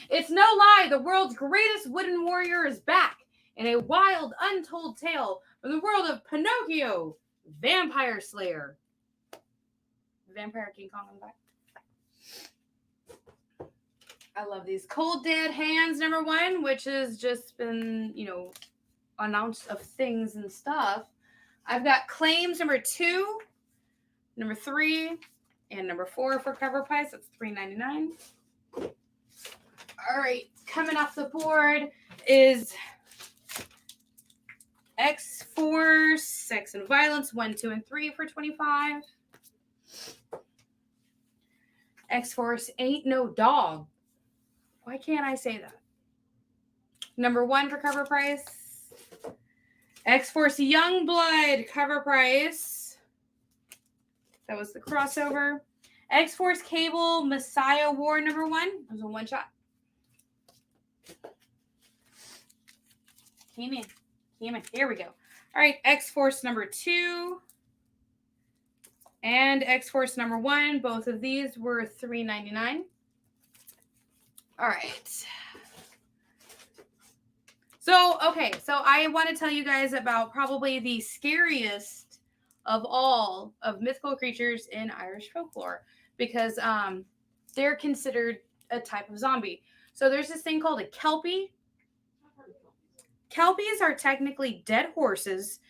It's no lie, the world's greatest wooden warrior is back in a wild, untold tale from the world of Pinocchio Vampire Slayer. Vampire King Kong on the back. I love these. Cold Dead Hands number 1, which has just been, announced of things and stuff. I've got Claims number 2, number 3, and number 4 for cover price. That's $3.99. All right, coming off the board is X-Force Sex and Violence 1, 2, and 3 for $25. X-Force Ain't No Dog. Why can't I say that? Number 1 for cover price. X-Force Youngblood cover price. That was the crossover. X-Force Cable Messiah War number 1. It was a one-shot. Came in. Here we go. All right, X-Force number 2. And X-Force number 1. Both of these were $3.99. All right. So I want to tell you guys about probably the scariest of all of mythical creatures in Irish folklore because they're considered a type of zombie. So there's this thing called a Kelpie. Kelpies are technically dead horses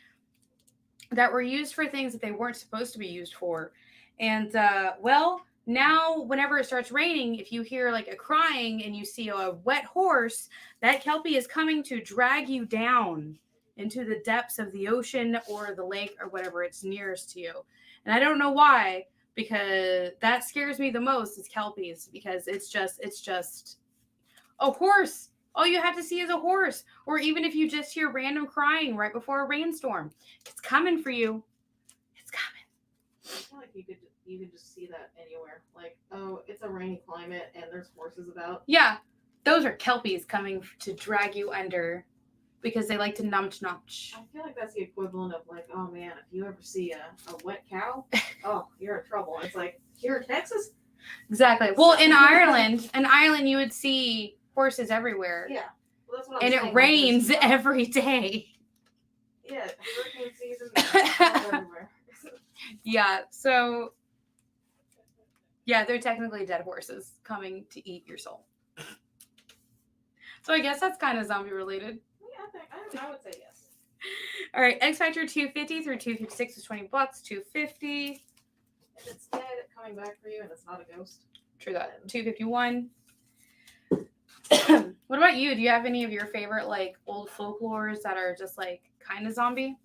that were used for things that they weren't supposed to be used for. And, well, now whenever it starts raining, if you hear like a crying and you see a wet horse, that Kelpie is coming to drag you down into the depths of the ocean or the lake or whatever it's nearest to you. And I don't know why, because that scares me the most is Kelpies, because it's just a horse. All you have to see is a horse. Or even if you just hear random crying right before a rainstorm, it's coming for you. It's coming. I feel like you could just see that anywhere. Like, oh, it's a rainy climate and there's horses about. Yeah, those are Kelpies coming to drag you under because they like to notch. I feel like that's the equivalent of like, oh man, if you ever see a wet cow, oh, you're in trouble. It's like, here in Texas? Exactly. Well, in Ireland, you would see horses everywhere. Yeah. Well, that's what and it rains every day. Yeah, hurricane season everywhere. Yeah, so yeah, they're technically dead horses coming to eat your soul. So I guess that's kind of zombie related. Yeah, I would say yes. All right, X Factor 250 through 256 is $20. 250. If it's dead, it's coming back for you, and it's not a ghost. True that. 251. What about you? Do you have any of your favorite like old folklores that are just like kind of zombie?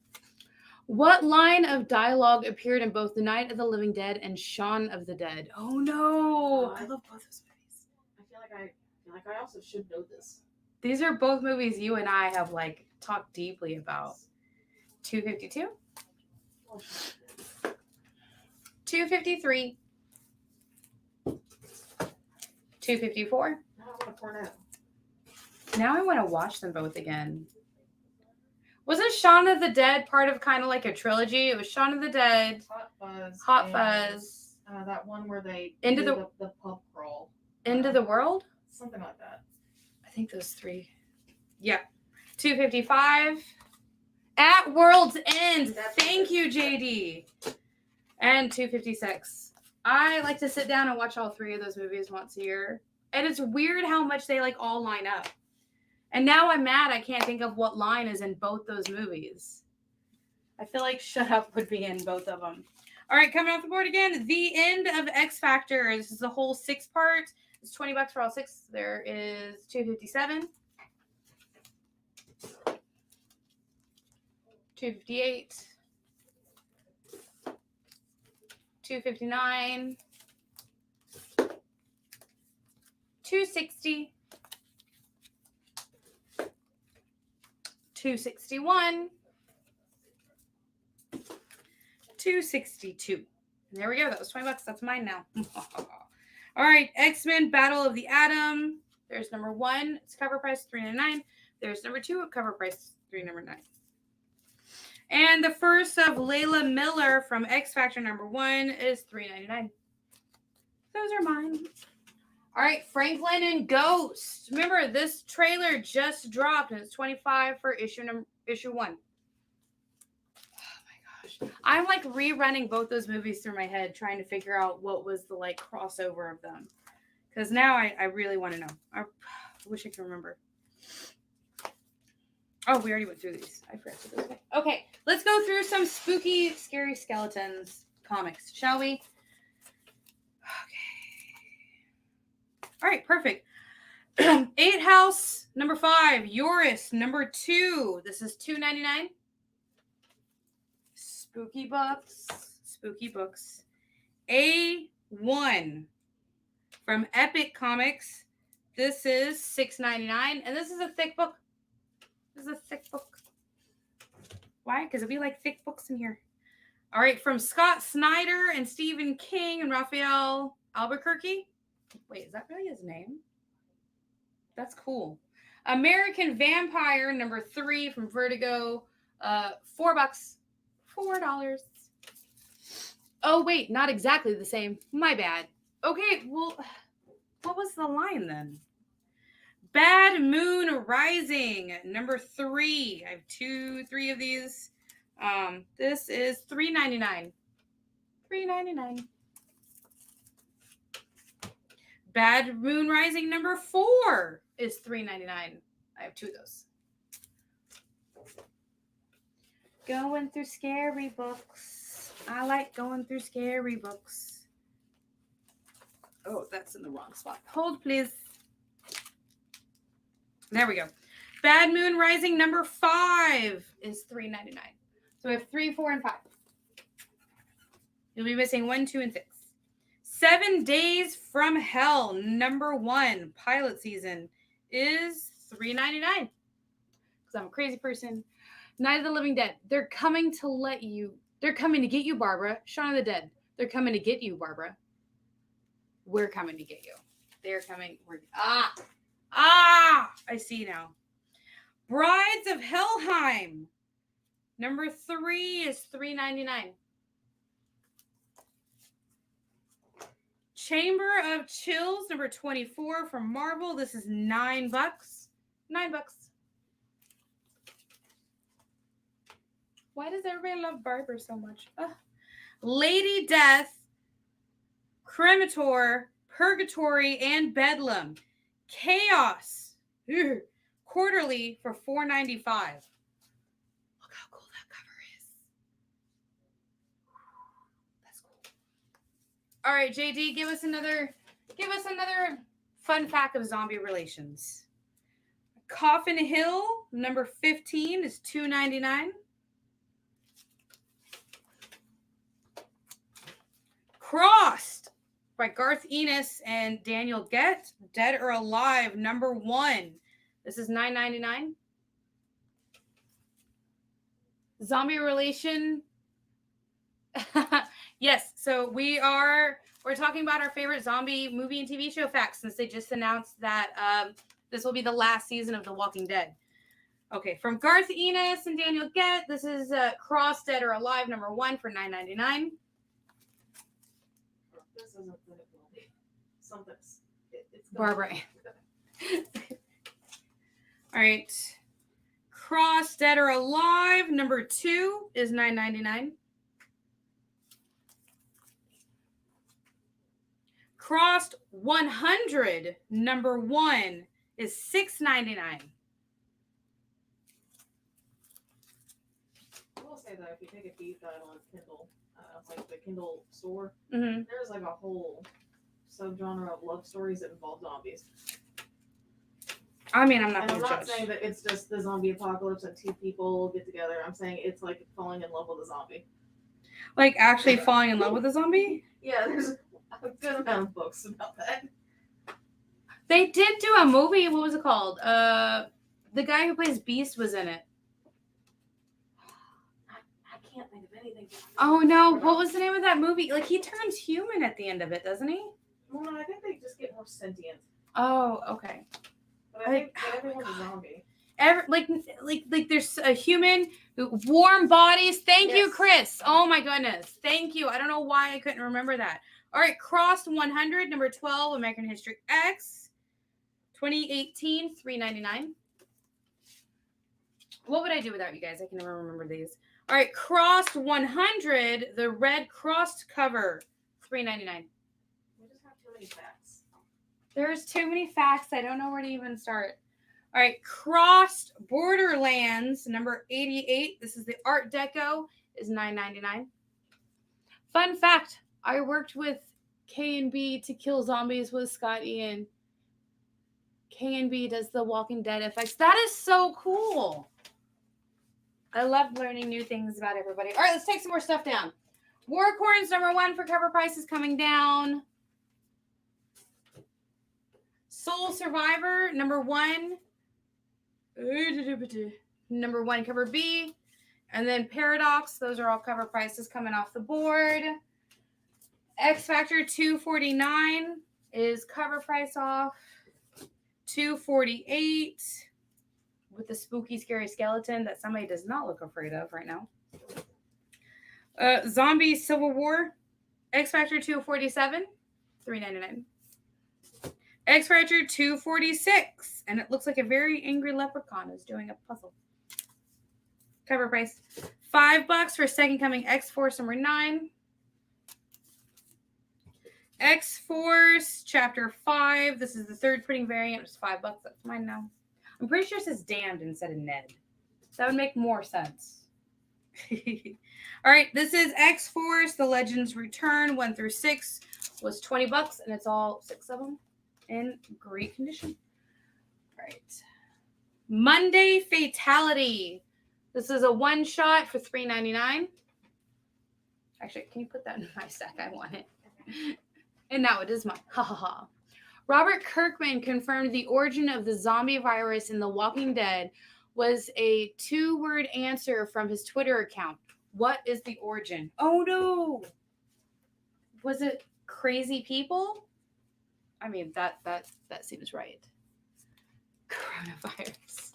What line of dialogue appeared in both The Night of the Living Dead and Shaun of the Dead? Oh no, I love both those movies. I feel like I also should know this. These are both movies you and I have like talked deeply about. 252, 253, 254. Now I want to watch them both again. Wasn't Shaun of the Dead part of kind of like a trilogy? It was Shaun of the Dead, Hot Fuzz. That one where they Into do the pub crawl. Into the World? Something like that. I think those three. Yeah. 255. At World's End. Thank you, JD. And 256. I like to sit down and watch all three of those movies once a year. And it's weird how much they like all line up. And now I'm mad I can't think of what line is in both those movies. I feel like Shut Up would be in both of them. All right, coming off the board again. The End of X Factor. This is the whole 6-part. It's $20 for all 6. There is 257. 258. 259. 260. 261. 262. And there we go. That was $20. That's mine now. All right. X-Men Battle of the Atom. There's number 1. It's cover price $3.99. There's number 2. Cover price $3.99. And the first of Layla Miller from X Factor number 1 is $3.99. Those are mine. All right, Franklin and Ghost. Remember, this trailer just dropped, and it's $25 for issue 1. Oh my gosh, I'm like rerunning both those movies through my head, trying to figure out what was the like crossover of them, because now I really want to know. I wish I could remember. Oh, we already went through these. I forgot to do this. Okay, let's go through some spooky, scary skeletons comics, shall we? All right, perfect. 8 House, number 5. Eurus, number 2. This is $2.99. Spooky books. Spooky books. A1 from Epic Comics. This is $6.99. And this is a thick book. This is a thick book. Why? Because it'd be like thick books in here. All right, from Scott Snyder and Stephen King and Raphael Albuquerque. Wait, is that really his name? That's cool. American Vampire, number 3 from Vertigo. $4. $4. Oh, wait, not exactly the same. My bad. Okay, well, what was the line then? Bad Moon Rising, number 3. I have 3 of these. This is $3.99. $3.99. Bad Moon Rising number 4 is $3.99. I have 2 of those. Going through scary books. I like going through scary books. Oh, that's in the wrong spot. Hold, please. There we go. Bad Moon Rising number 5 is $3.99. So we have 3, 4, and 5. You'll be missing 1, 2, and 6. 7 Days from Hell number 1 pilot season is $3.99. Because I'm a crazy person. Night of the Living Dead. They're coming to get you, Barbara. Shaun of the Dead. They're coming to get you, Barbara. We're coming to get you. They're coming. I see now. Brides of Helheim. Number 3 is $3.99. Chamber of Chills, number 24 from Marvel. This is $9. $9. Why does everybody love Barbara so much? Ugh. Lady Death, Cremator, Purgatory, and Bedlam. Chaos. Ugh. Quarterly for $4.95. Look how cool that cover is. That's cool. All right, JD, give us another fun fact of zombie relations. Coffin Hill, number 15 is $2.99. Crossed by Garth Ennis and Daniel Gett, Dead or Alive, number 1. This is $9.99. Zombie relation. Yes, so we're talking about our favorite zombie movie and TV show facts since they just announced that this will be the last season of The Walking Dead. Okay, from Garth Ennis and Daniel Gett, this is Crossed, Dead or Alive, number 1 for $9.99. This isn't what it will be. Something's. It's Barbara. All right. Cross, Dead or Alive, number 2 is $9.99. Crossed 100, number 1 is $6.99. I will say that if you take a deep dive on Kindle, like the Kindle store, Mm-hmm. there's like a whole subgenre of love stories that involve zombies. I mean, I'm not And I'm going to not judge. saying that it's just the zombie apocalypse and 2 people get together. I'm saying it's like falling in love with a zombie. Like actually falling in love with a zombie? Yeah, there's a good amount of books about that. They did do a movie. What was it called? The guy who plays Beast was in it. I can't think of anything. Oh no, what was the name of that movie? Like he turns human at the end of it, doesn't he? Well, no, I think they just get more sentient. Oh, okay. But I think everyone's a zombie. Like there's a human, warm bodies. Thank you, Yes. Chris. Oh my goodness. Thank you. I don't know why I couldn't remember that. All right, Crossed 100, number 12, American History X, 2018, $3.99. What would I do without you guys? I can never remember these. All right, Crossed 100, the red crossed cover, $3.99. We just have too many facts. There's too many facts. I don't know where to even start. All right, Crossed Borderlands, number 88. This is the Art Deco, is $9.99. Fun fact, I worked with K&B to kill zombies with Scott Ian. K&B does the Walking Dead effects. That is so cool. I love learning new things about everybody. All right, let's take some more stuff down. Warcorns, number 1 for cover price is coming down. Soul Survivor, number 1. Number 1, cover B. And then Paradox, those are all cover prices coming off the board. X Factor 249 is cover price off. 248 with the spooky, scary skeleton that somebody does not look afraid of right now. Zombie Civil War, X Factor 247, $3.99. X Factor 246, and it looks like a very angry leprechaun is doing a puzzle. Cover price $5 for Second Coming X Force number 9. X-Force Chapter 5. This is the third printing variant. It's $5. That's mine now. I'm pretty sure it says damned instead of Ned. That would make more sense. All right, this is X-Force, The Legends Return, 1 through 6, was $20, and it's all 6 of them in great condition. All right. Monday Fatality. This is a one-shot for $3.99. Actually, can you put that in my stack? I want it. And now it is mine. Ha ha ha. Robert Kirkman confirmed the origin of the zombie virus in The Walking Dead was a 2-word answer from his Twitter account. What is the origin? Oh no! Was it crazy people? I mean, that seems right. Coronavirus.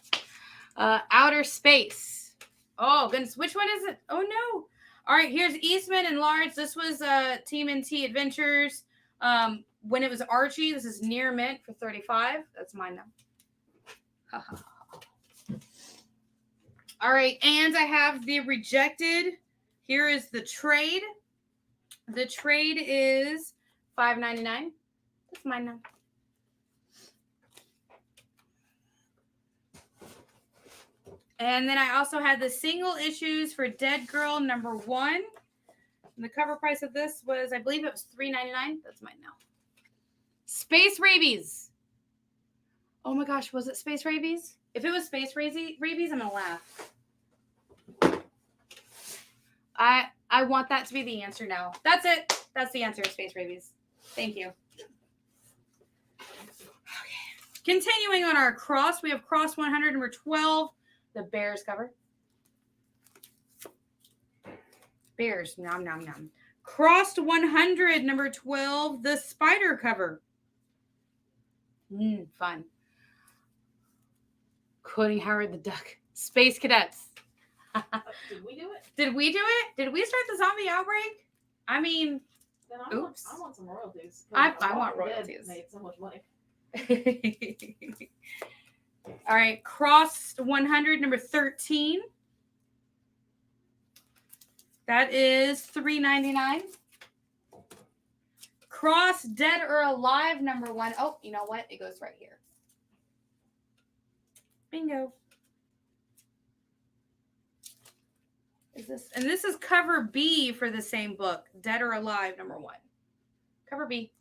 Outer space. Oh goodness, which one is it? Oh no! All right, here's Eastman and Lawrence. This was TMNT Adventures. When it was Archie, this is near mint for $35. That's mine now. All right, and I have the rejected. Here is the trade. The trade is $5.99. That's mine now. And then I also had the single issues for Dead Girl #1. And the cover price of this was, I believe it was $3.99. That's mine now. Space Rabies. Oh my gosh, was it Space Rabies? If it was Space Rabies, I'm going to laugh. I want that to be the answer now. That's it. That's the answer, Space Rabies. Thank you. Okay. Continuing on our cross, we have Cross 100 #12, the Bears cover. Bears, nom nom nom. Crossed 100 #12, the Spider cover. Fun. Cody Howard the Duck. Space Cadets. Did we do it? Did we do it? Did we start the zombie outbreak? I mean, Then oops. I want some royalties. I want royalties. Made so much money. All right, Crossed 100 #13. That is $3.99. Cross Dead or Alive #1. Oh, you know what? It goes right here. Bingo. Is this? And this is cover B for the same book, Dead or Alive #1. Cover B.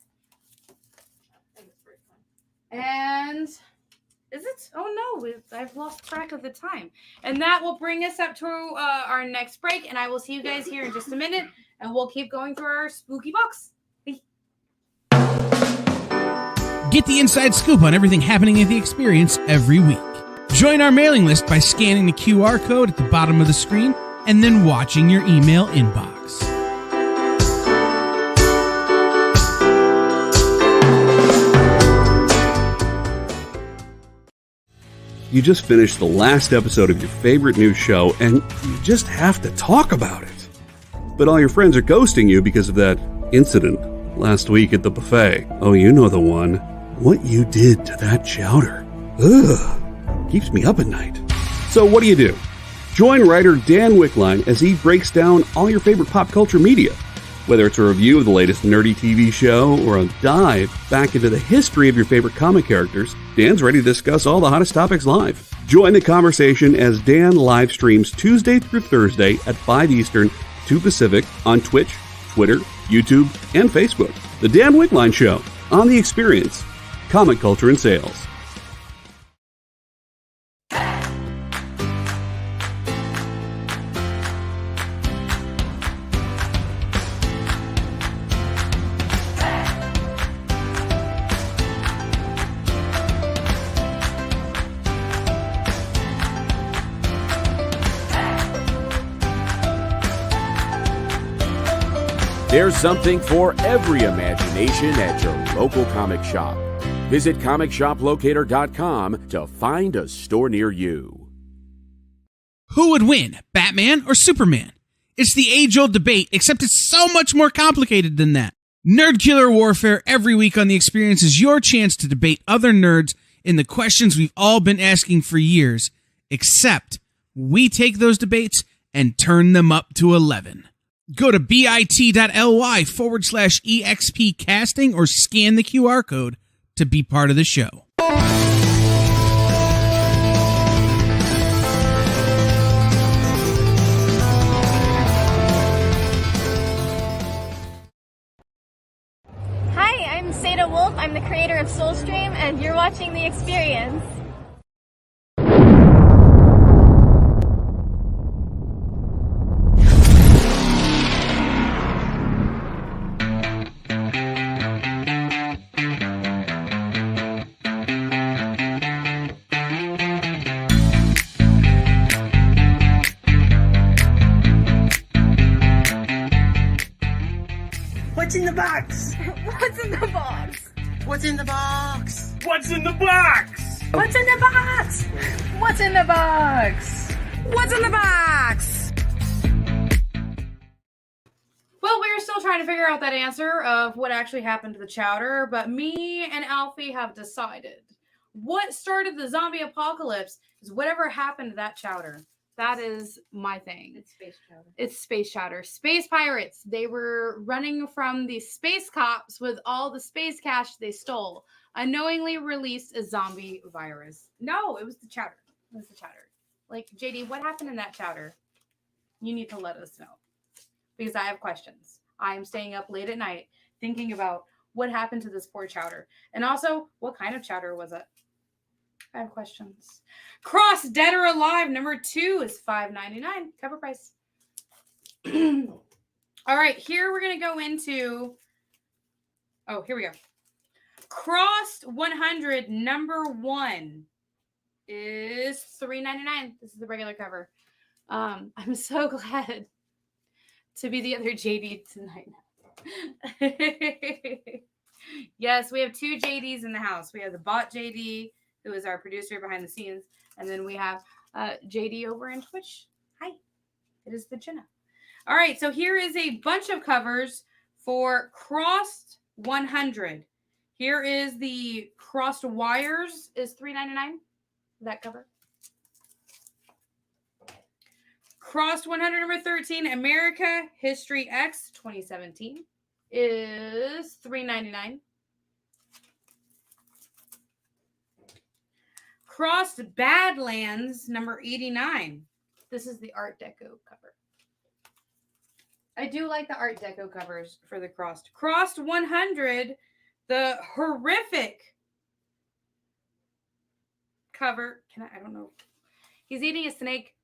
And is it? Oh no, I've lost track of the time. And that will bring us up to our next break. And I will see you guys here in just a minute. And we'll keep going through our spooky box. Get the inside scoop on everything happening at the experience every week. Join our mailing list by scanning the QR code at the bottom of the screen and then watching your email inbox. You just finished the last episode of your favorite new show, and you just have to talk about it. But all your friends are ghosting you because of that incident last week at the buffet. Oh, you know the one. What you did to that chowder. Ugh. Keeps me up at night. So what do? Join writer Dan Wickline as he breaks down all your favorite pop culture media. Whether it's a review of the latest nerdy TV show or a dive back into the history of your favorite comic characters, Dan's ready to discuss all the hottest topics live. Join the conversation as Dan live streams Tuesday through Thursday at 5 Eastern, 2 Pacific on Twitch, Twitter, YouTube, and Facebook. The Dan Wickline Show on The Experience, Comic Culture and Sales. There's something for every imagination at your local comic shop. Visit ComicShopLocator.com to find a store near you. Who would win, Batman or Superman? It's the age-old debate, except it's so much more complicated than that. Nerd Killer Warfare every week on The Experience is your chance to debate other nerds in the questions we've all been asking for years, except we take those debates and turn them up to 11. Go to bit.ly/EXP casting or scan the QR code to be part of the show. Hi, I'm Seda Wolf. I'm the creator of Soulstream, and you're watching The Experience. What's in the box? What's in the box? What's in the box? What's in the box? What's in the box? What's in the box? What's in the box? Well, we're still trying to figure out that answer of what actually happened to the chowder, but me and Alfie have decided what started the zombie apocalypse is whatever happened to that chowder. That is my thing. It's space chowder. It's space chowder. Space pirates. They were running from the space cops with all the space cash they stole. Unknowingly released a zombie virus. No, it was the chowder. It was the chowder. Like, JD, what happened in that chowder? You need to let us know. Because I have questions. I am staying up late at night thinking about what happened to this poor chowder. And also, what kind of chowder was it? I have questions. Cross Dead or Alive number 2 is $5.99 cover price. All right, here we're gonna go into. Oh, here we go. Crossed 100 number 1 is $3.99. This is the regular cover. I'm so glad to be the other JD tonight. Yes, we have 2 JDs in the house. We have the bot JD, who is our producer behind the scenes. And then we have JD over in Twitch. Hi, it is the Jenna. All right, so here is a bunch of covers for Crossed 100. Here is the Crossed Wires is $3.99. That cover. Crossed 100 number 13, America History X 2017 is $3.99. Crossed Badlands number 89. This is the Art Deco cover. I do like the Art Deco covers for the Crossed. Crossed 100, the horrific cover. I don't know. He's eating a snake.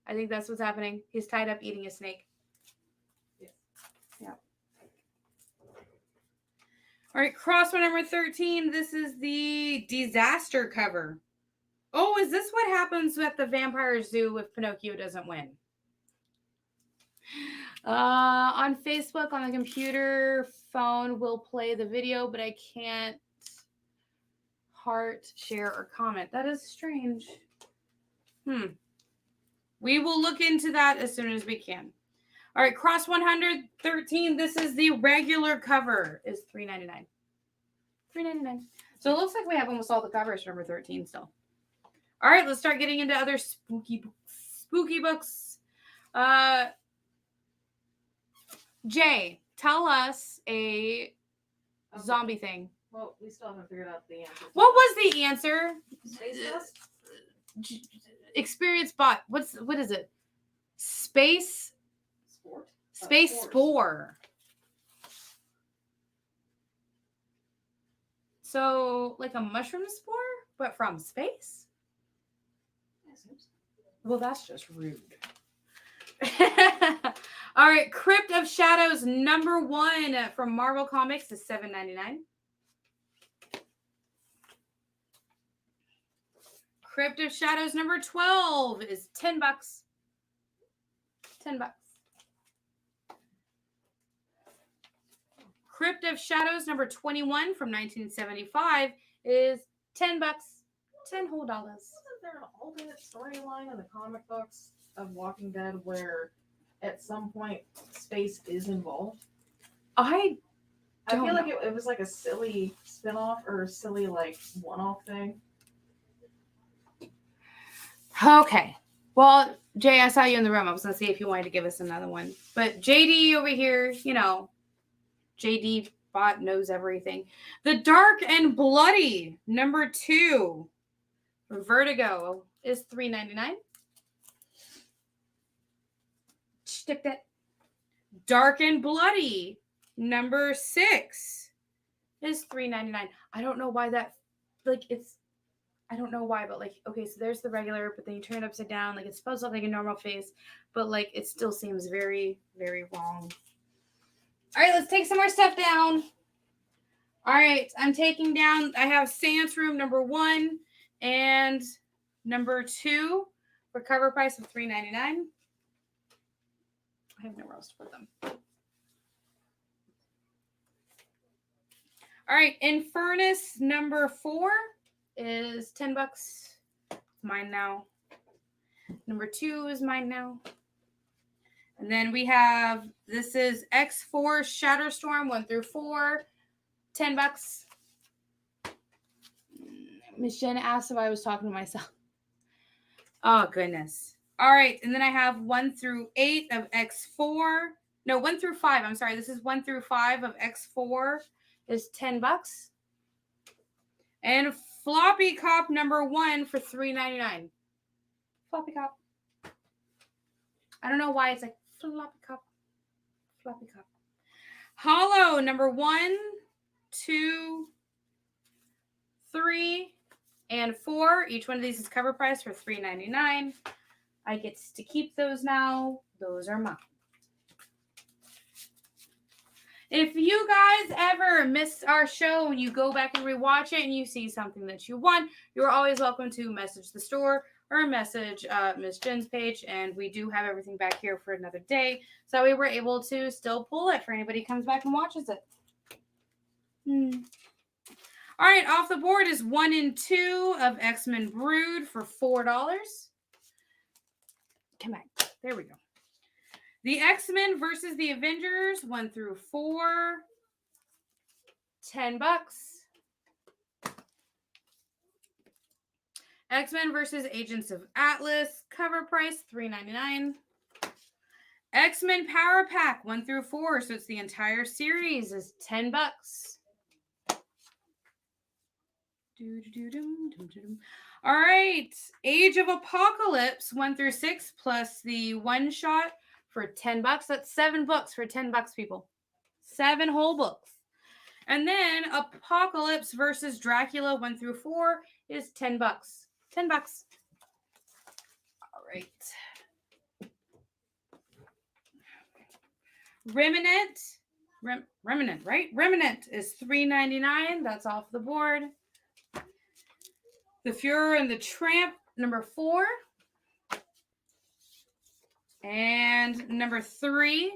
I think that's what's happening. He's tied up eating a snake. Yeah. All right, Crossed number 13. This is the disaster cover. Oh, is this what happens at the Vampire Zoo if Pinocchio doesn't win? On Facebook, on the computer, phone, will play the video, but I can't heart, share, or comment. That is strange. We will look into that as soon as we can. All right, Cross 113. This is the regular cover. Is $3.99. $3.99. So it looks like we have almost all the covers for number 13 still. All right, let's start getting into other spooky books. Jay, tell us a zombie thing. Well, we still haven't figured out the answer. What was the answer? Space dust? Experience bot. What is it? Space Sport? Space spore. So like a mushroom spore, but from space? Well, that's just rude. All right, Crypt of Shadows number 1 from Marvel Comics is $7.99. Crypt of Shadows number 12 is $10. $10. Crypt of Shadows number 21 from 1975 is $10. $10 whole dollars. Wasn't there an alternate storyline in the comic books of Walking Dead where at some point space is involved? I feel like it was like a silly spinoff or a silly like one-off thing. Okay. Well, Jay, I saw you in the room. I was going to see if you wanted to give us another one. But JD over here, you know, JD bot knows everything. The Dark and Bloody, number 2. Vertigo is $3.99. Stick that. Dark and Bloody, number 6 is $3.99. I don't know why that, like, it's, I don't know why, but like, okay, so there's the regular, but then you turn it upside down, like it's supposed to look like a normal face, but like it still seems very, very wrong. All right, let's take some more stuff down. All right, I'm taking down, I have Seance Room number 1 and number 2 for cover price of $3.99. I have nowhere else to put them. All right, Infernus number 4 is $10. It's mine now. Number 2 is mine now. And then we have, this is X4 Shatterstorm 1 through 4, $10. Miss Jen asked if I was talking to myself. Oh, goodness. All right, and then I have 1 through 8 of X4. No, 1 through 5. I'm sorry. This is 1 through 5 of X4 is $10. And Floppy Cop number 1 for $3.99. Floppy Cop. I don't know why it's like Floppy Cop. Floppy Cop. Hollow number 1, 2, 3, and 4. Each one of these is cover price for $3.99. I get to keep those now. Those are mine. If you guys ever miss our show and you go back and rewatch it and you see something that you want, you're always welcome to message the store or message Miss Jen's page. And we do have everything back here for another day. So we were able to still pull it for anybody who comes back and watches it. All right, off the board is 1 and 2 of X-Men Brood for $4. Come back. There we go. The X-Men versus the Avengers, 1 through 4, $10. X-Men versus Agents of Atlas, cover price, $3.99. X-Men Power Pack, 1 through 4, so it's the entire series, is $10. All right, Age of Apocalypse, 1 through 6, plus the one-shot, for $10. That's 7 books for $10, people. 7 whole books. And then Apocalypse versus Dracula 1 through 4 is $10. $10. All right. Remnant, right? Remnant is $3.99. That's off the board. The Fuhrer and the Tramp, number 4. And number 3,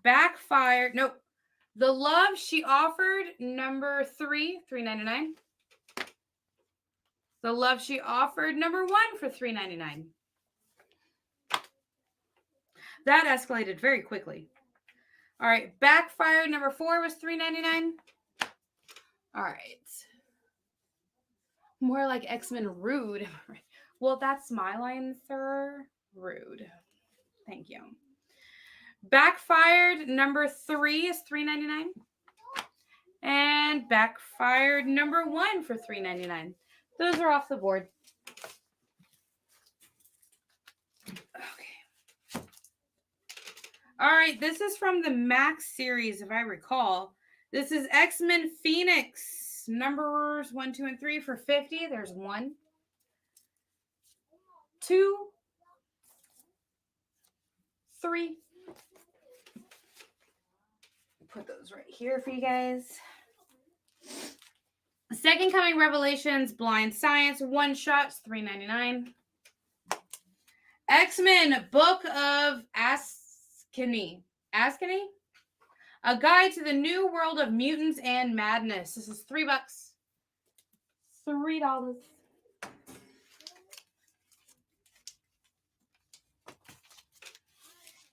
Backfired. Nope. The Love She Offered, number 3, $3.99. The Love She Offered, number 1 for $3.99. That escalated very quickly. All right. Backfired, number 4 was $3.99. All right. More like X-Men Rude. Well, that's my line, sir. Rude. Thank you. Backfired number 3 is $3.99. And Backfired number 1 for $3.99. Those are off the board. Okay. All right, this is from the Max series, if I recall. This is X-Men Phoenix, numbers 1, 2, and 3 for $50. There's 1, 2, 3. Put those right here for you guys. Second Coming Revelations, Blind Science, one shots, $3.99. X-Men Book of Askany. A Guide to the New World of Mutants and Madness. This is $3. $3.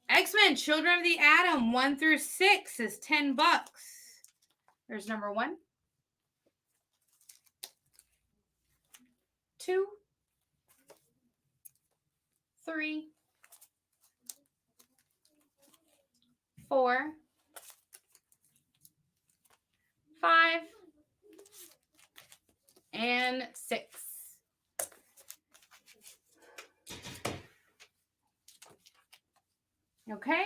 X-Men Children of the Atom 1 through 6 is $10. There's number 1, 2, 3, 4, 5, and 6. Okay,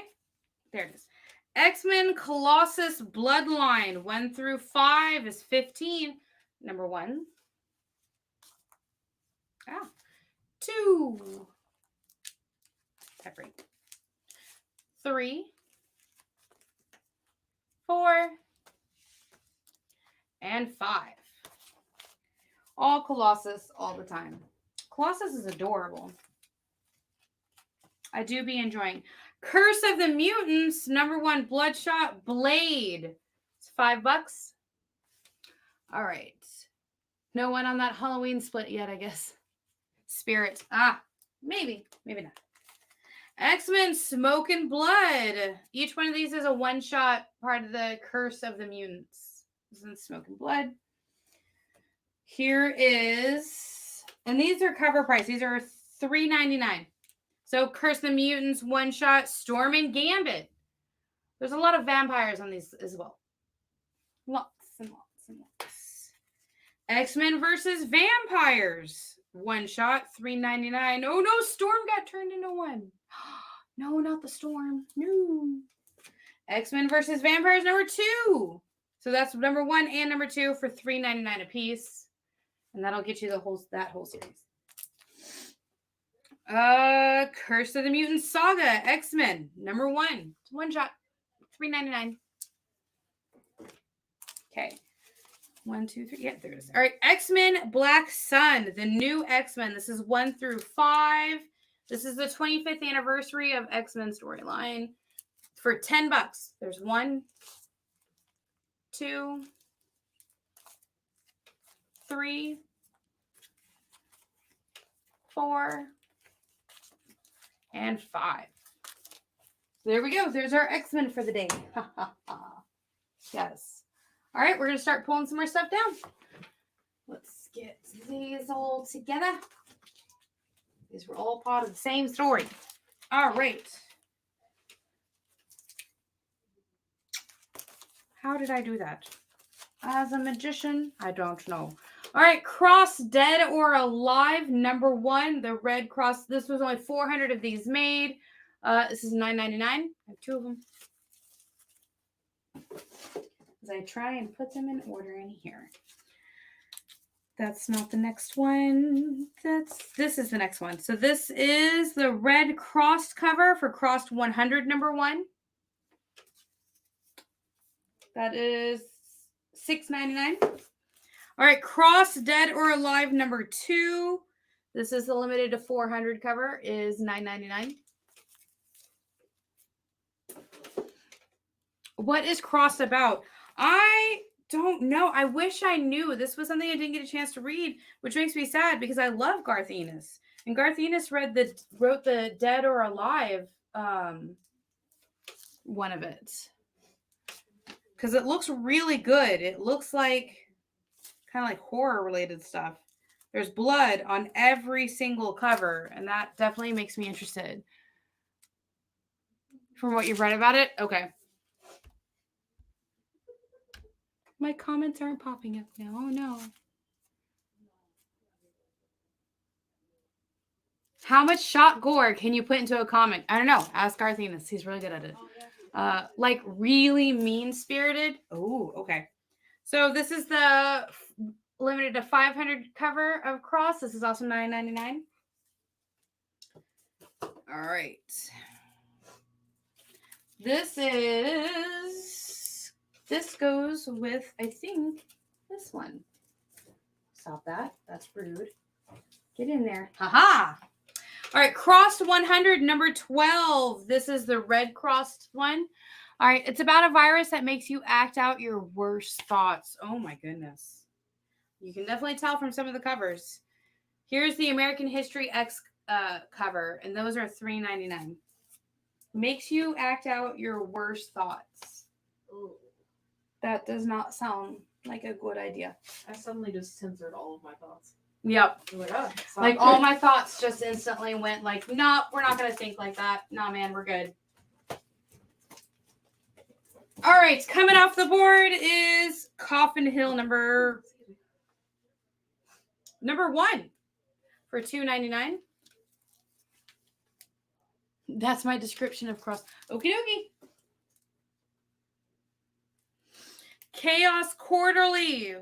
there it is. X-Men Colossus Bloodline 1 through 5 is 15. Number 1. 2. 3, 4, and 5. All Colossus all the time. Colossus is adorable. I do be enjoying. Curse of the Mutants, number 1, Bloodshot Blade. It's $5. All right. No one on that Halloween split yet, I guess. Spirit. Maybe not. X-Men Smoke and Blood. Each one of these is a one-shot part of the Curse of the Mutants. This is Smoke and Blood. Here is, and these are cover price. These are $3.99. So Curse of the Mutants one-shot Storm and Gambit. There's a lot of vampires on these as well. Lots and lots and lots. X-Men versus Vampires. One shot, $3.99. Oh no, Storm got turned into one. No, not the Storm. No. X-Men versus Vampires number 2. So that's number 1 and number 2 for $3.99 a piece. And that'll get you that whole series. Curse of the Mutant Saga, X-Men, number 1. It's one shot, $3.99. Okay. 1, 2, 3. Yeah, there it is. All right. X-Men Black Sun, the new X-Men. This is 1 through 5. This is the 25th anniversary of X-Men storyline for $10. There's 1, 2, 3, 4, and 5. There we go. There's our X-Men for the day. Yes. All right, we're going to start pulling some more stuff down. Let's get these all together. These were all part of the same story. All right. How did I do that? As a magician? I don't know. All right, Cross Dead or Alive, number 1. The red cross. This was only 400 of these made. This is $9.99. I have 2 of them. As I try and put them in order in here. That's not the next one. This is the next one. So this is the red crossed cover for Crossed 100 number 1. That is $6.99. All right, Cross Dead or Alive number 2. This is the limited to 400 cover is $9.99. What is Crossed about? I don't know. I wish I knew. This was something I didn't get a chance to read, which makes me sad because I love Garth Ennis. And Garth Ennis wrote the Dead or Alive one of it. Because it looks really good. It looks like kind of like horror related stuff. There's blood on every single cover, and that definitely makes me interested. From what you've read about it? Okay. My comments aren't popping up now. Oh, no. How much shot gore can you put into a comic? I don't know. Ask Garth Ennis. He's really good at it. Like really mean-spirited. Oh, okay. So this is the limited to 500 cover of Cross. This is also $9.99. All right. This goes with, I think, this one. Stop that. That's rude. Get in there. Haha. All right. Crossed 100, number 12. This is the red crossed one. All right. It's about a virus that makes you act out your worst thoughts. Oh, my goodness. You can definitely tell from some of the covers. Here's the American History X cover, and those are $3.99. Makes you act out your worst thoughts. Ooh. That does not sound like a good idea. I suddenly just censored all of my thoughts. Yep. I'm like, oh, Like all my thoughts just instantly went like, no, we're not gonna think like that. Nah, man, we're good. All right, coming off the board is Coffin Hill number 1 for $2.99. That's my description of cross. Okie dokie. Chaos Quarterly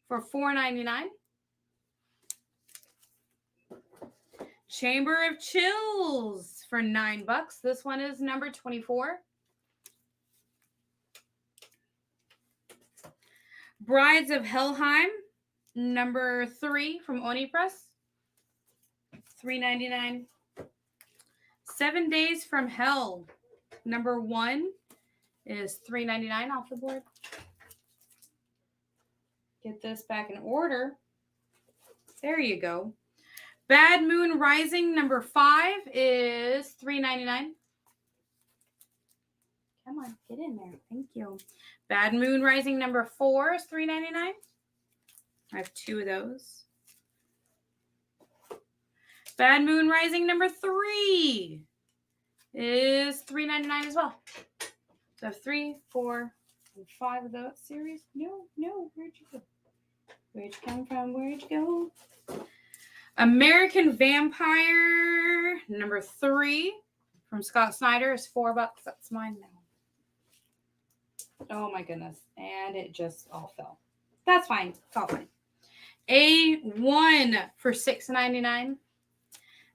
for $4.99. Chamber of Chills for $9. This one is number 24. Brides of Helheim, number 3 from Oni Press, $3.99. 7 Days from Hell, number 1 is $3.99 off the board. Get this back in order. There you go. Bad Moon Rising, number 5 is $3.99. Come on, get in there. Thank you. Bad Moon Rising number 4 is $3.99. I have 2 of those. Bad Moon Rising number 3 is $3.99 as well. So I have 3, 4, and 5 of that series. No, where'd you go? Where'd you come from? Where'd you go? American Vampire number 3 from Scott Snyder is $4. That's mine now. Oh my goodness. And it just all fell. That's fine. It's all fine. A1 for $6.99.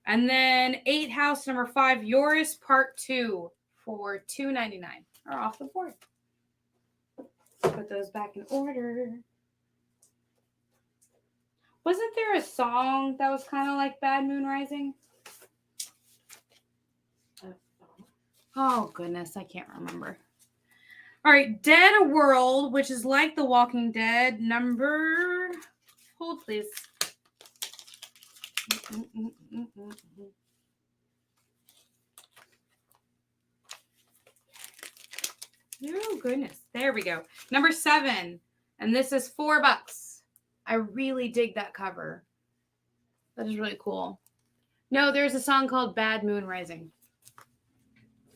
And then 8 House number 5, Yours Part 2 for $2.99 are off the board. Put those back in order. Wasn't there a song that was kind of like Bad Moon Rising? Oh goodness, I can't remember. All right, Dead World, which is like The Walking Dead, number... Hold, please. Oh, goodness. There we go. Number 7, and this is $4. I really dig that cover. That is really cool. No, there's a song called Bad Moon Rising.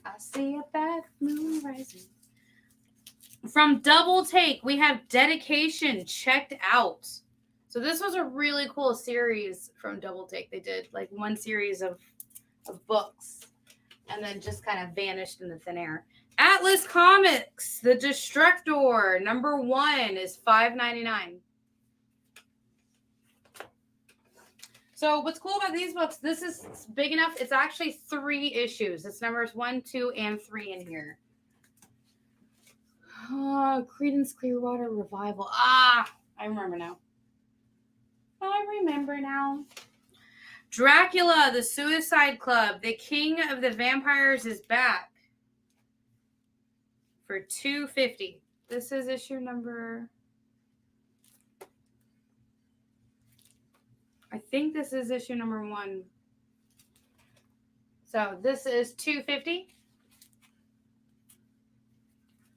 I see a bad moon rising. From Double Take, we have Dedication Checked Out. So this was a really cool series from Double Take. They did like one series of books and then just kind of vanished in the thin air. Atlas Comics, The Destructor, number 1 is $5.99. So what's cool about these books, this is big enough. It's actually 3 issues. It's numbers 1, 2, and 3 in here. Creedence Clearwater Revival. I remember now. Dracula, the Suicide Club. The King of the Vampires is back for $2.50. This is issue number... I think this is issue number 1. So this is $2.50.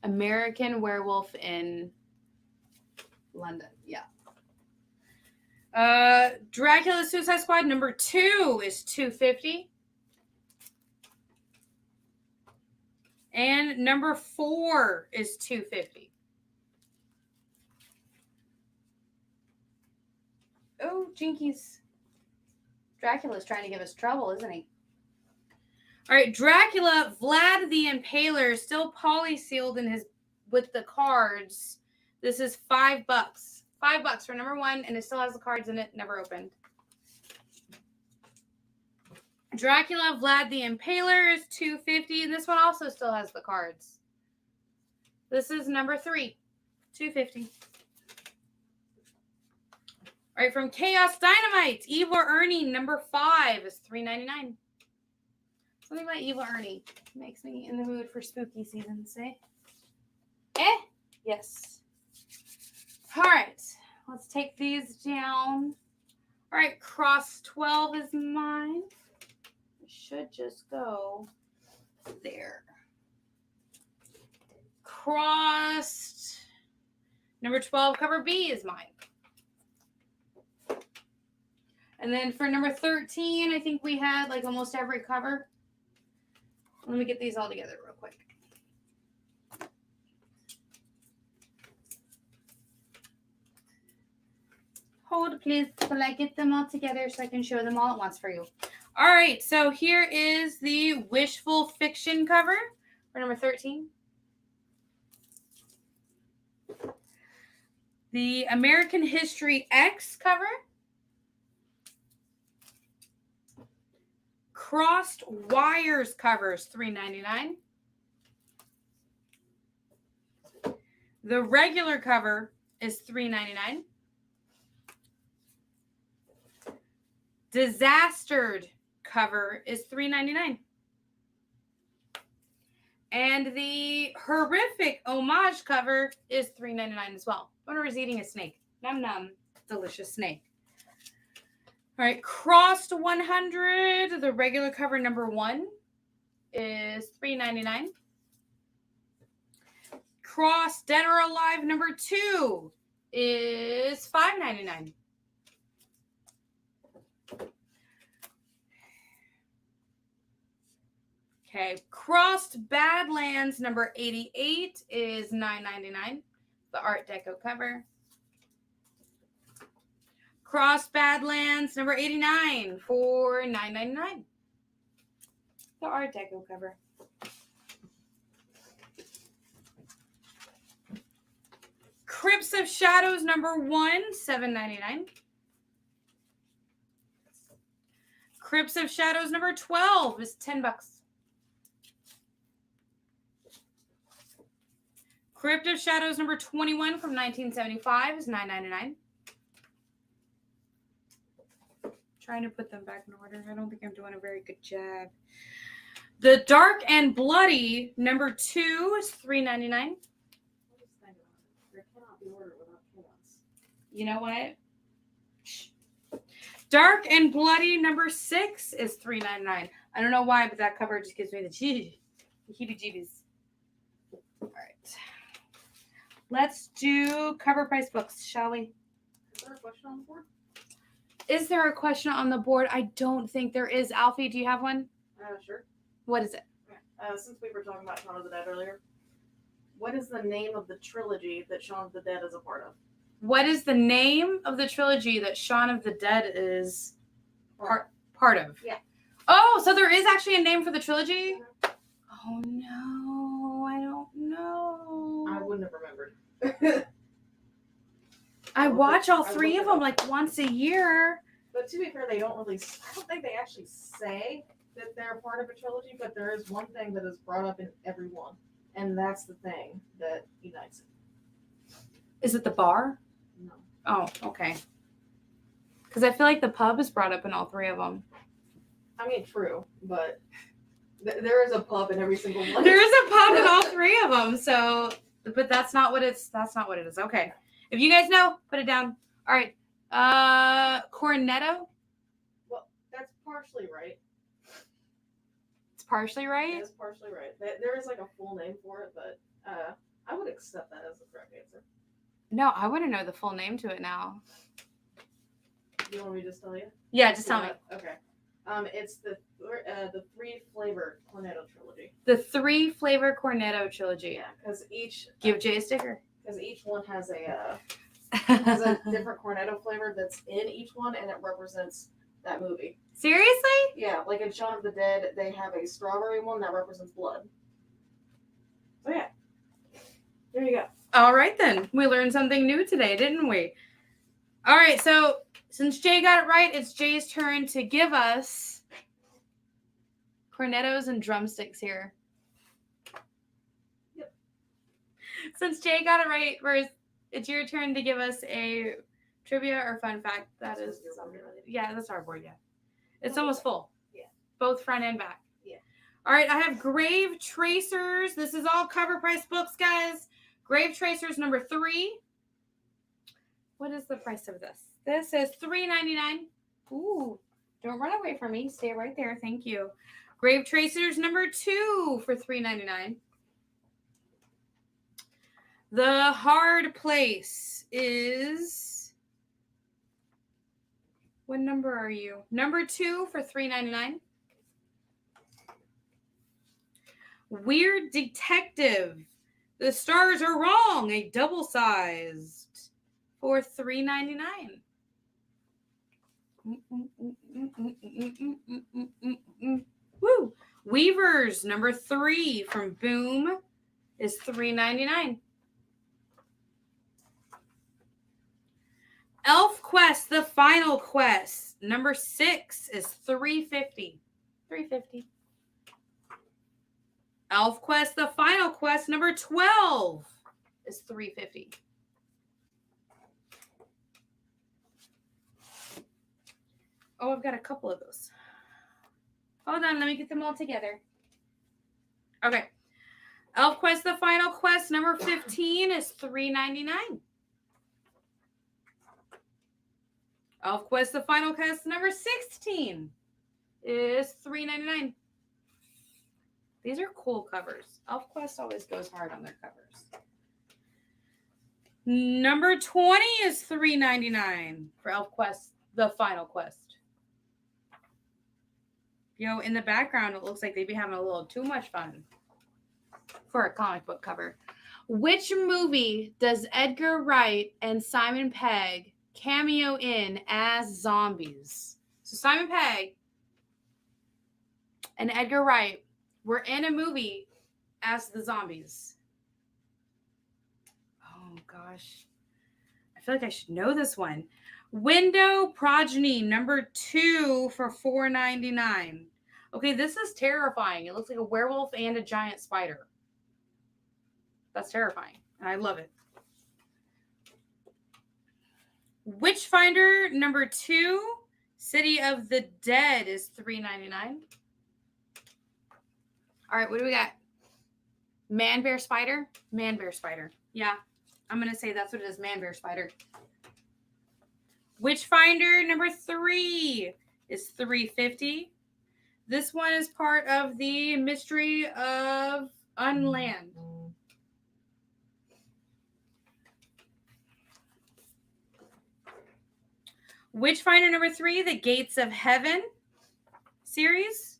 American Werewolf in London. Yeah. Dracula Suicide Squad number 2 is $2.50. And number 4 is $2.50. Oh, Jinkies. Dracula's trying to give us trouble, isn't he? All right, Dracula, Vlad the Impaler, still poly-sealed in his with the cards. This is $5. $5 for number 1, and it still has the cards in it, never opened. Dracula, Vlad the Impaler is $2.50, and this one also still has the cards. This is number 3, $2.50. All right, from Chaos Dynamite, Evil Ernie, number 5 is $3.99. Something about Evil Ernie makes me in the mood for spooky season, say. Yes. All right, let's take these down. All right, Cross 12 is mine. It should just go there. Crossed Number 12, cover B is mine. And then for number 13, I think we had like almost every cover. Let me get these all together real quick. Hold, please, till I get them all together so I can show them all at once for you. All right, so here is the Wishful Fiction cover for number 13. The American History X cover. Crossed Wires covers, $3.99. The regular cover is $3.99. Disastered cover is $3.99. And the Horrific Homage cover is $3.99 as well. Owner is eating a snake. Num num. Delicious snake. All right, Crossed 100. The regular cover number 1 is $3.99. Crossed Dead or Alive number 2 is $5.99. Okay, Crossed Badlands number 88 is $9.99. The Art Deco cover. Crossed Badlands number 89 for $9.99. The Art Deco cover. Crypts of Shadows number 1, $7.99. Crypts of Shadows number 12 is $10. Crypt of Shadows number 21 from 1975 is $9.99. Trying to put them back in order. I don't think I'm doing a very good job. The Dark and Bloody number 2 is $3.99. You know what? Shh. Dark and Bloody number 6 is $3.99. I don't know why, but that cover just gives me the heebie-jeebies. All right. Let's do cover price books, shall we? Is there a question on the board? Is there a question on the board? I don't think there is. Alfie, do you have one? Sure. What is it? Since we were talking about Shaun of the Dead earlier, what is the name of the trilogy that Shaun of the Dead is a part of? What is the name of the trilogy that Shaun of the Dead is part of? Yeah. Oh, so there is actually a name for the trilogy? Oh, no. I don't know. I wouldn't have remembered. I watch all 3 of them like once a year. But to be fair, they don't really, I don't think they actually say that they're part of a trilogy, but there is one thing that is brought up in every one. And that's the thing that unites it. Is it the bar? No. Oh, okay. Because I feel like the pub is brought up in all 3 of them. I mean, true, but there is a pub in every single one. There is a pub in all 3 of them. So, but that's not what it is. Okay. If you guys know, put it down. All right. Cornetto. Well, that's partially right. It's partially right? It is partially right. There is like a full name for it, but I would accept that as the correct answer. No, I want to know the full name to it now. Do you want me to just tell you? Yeah, just tell me. Okay. It's the 3-flavor Cornetto trilogy. The 3-flavor Cornetto trilogy. Yeah, because each... Give Jay a sticker. Because each one has a different Cornetto flavor that's in each one, and it represents that movie. Seriously? Yeah, like in Shaun of the Dead, they have a strawberry one that represents blood. So yeah, there you go. All right then, we learned something new today, didn't we? All right, so since Jay got it right, it's Jay's turn to give us cornettos and drumsticks here. Yep. Since Jay got it right, it's your turn to give us a trivia or fun fact. That is, yeah, that's our board. Yeah, it's almost full. Yeah, both front and back. Yeah. All right, I have Grave Tracers. This is all cover price books, guys. Grave Tracers number 3. What is the price of this? This is $3.99. Ooh, don't run away from me. Stay right there. Thank you. Grave Tracers number 2 for $3.99. The hard place is, what number are you? Number 2 for $3.99. Weird Detective. The stars are wrong. A double-sized for $3.99. Woo! Weavers, number 3 from Boom is $3.99. Elf Quest, the final quest, number 6 is $3.50. $3.50. Elf Quest, the final quest, number 12 is $3.50. Oh, I've got a couple of those. Hold on, let me get them all together. Okay. Elf Quest, the final quest, number 15 is $3.99. Elf Quest, the final quest, number 16 is $3.99. These are cool covers. Elf Quest always goes hard on their covers. Number 20 is $3.99 for Elf Quest, the final quest. You know, in the background, it looks like they'd be having a little too much fun for a comic book cover. Which movie does Edgar Wright and Simon Pegg cameo in as zombies? So Simon Pegg and Edgar Wright were in a movie as the zombies. Oh, gosh. I feel like I should know this one. Window Progeny, number 2 for $4.99. Okay, this is terrifying. It looks like a werewolf and a giant spider. That's terrifying, and I love it. Witchfinder, number 2, City of the Dead is $3.99. All right, what do we got? Man, Bear, Spider? Man, Bear, Spider. Yeah, I'm going to say that's what it is, Man, Bear, Spider. Witchfinder number 3 is $3.50. This one is part of the Mystery of Unland. Witchfinder number 3, The Gates of Heaven series,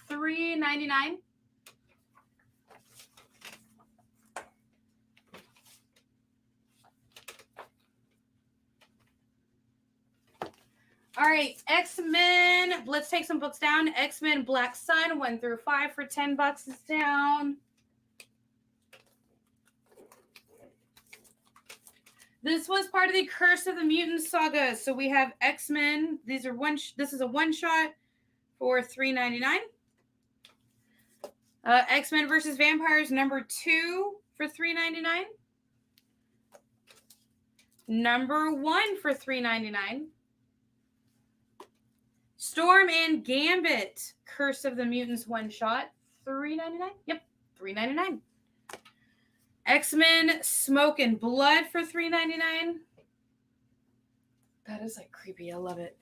$3.99. All right, X-Men. Let's take some books down. X-Men Black Sun, 1 through 5 for $10 is down. This was part of the Curse of the Mutant saga. So we have X-Men. These are this is a one-shot for $3.99. X-Men versus Vampires number 2 for $3.99. Number 1 for $3.99. Storm and Gambit, Curse of the Mutants one-shot, $3.99. Yep, $3.99. X-Men Smoke and Blood for $3.99. That is like creepy. I love it.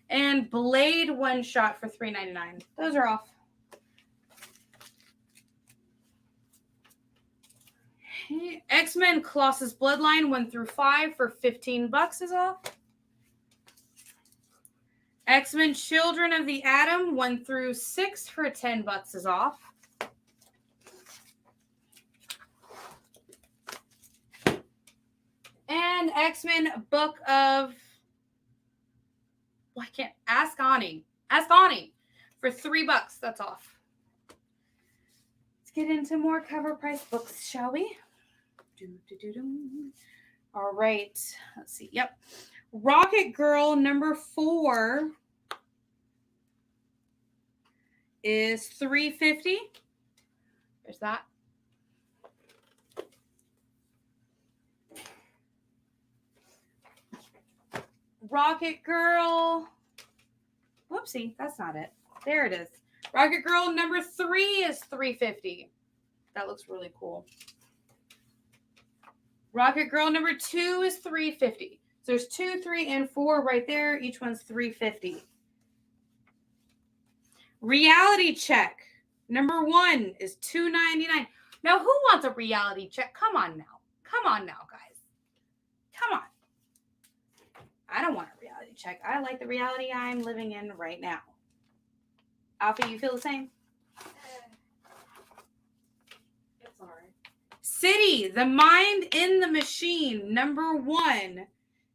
And Blade one-shot for $3.99. Those are off. X-Men Colossus Bloodline 1 through 5 for $15 is off. X-Men Children of the Atom 1 through 6 for $10 is off. And X-Men Book of, well, I can't, Ask Ani for $3. That's off. Let's get into more cover price books, shall we? All right. Let's see. Yep. Rocket Girl number 4 is $3.50. There's that. Rocket Girl. Whoopsie, that's not it. There it is. Rocket Girl number 3 is $3.50. That looks really cool. Rocket Girl number 2 is $3.50. So there's 2, 3, and 4 right there. Each one's $3.50. Reality Check number 1 is $2.99. Now, who wants a reality check? Come on now. Come on now, guys. Come on. I don't want a reality check. I like the reality I'm living in right now. Alfie, you feel the same? It's all right. City, The Mind in the Machine, number 1.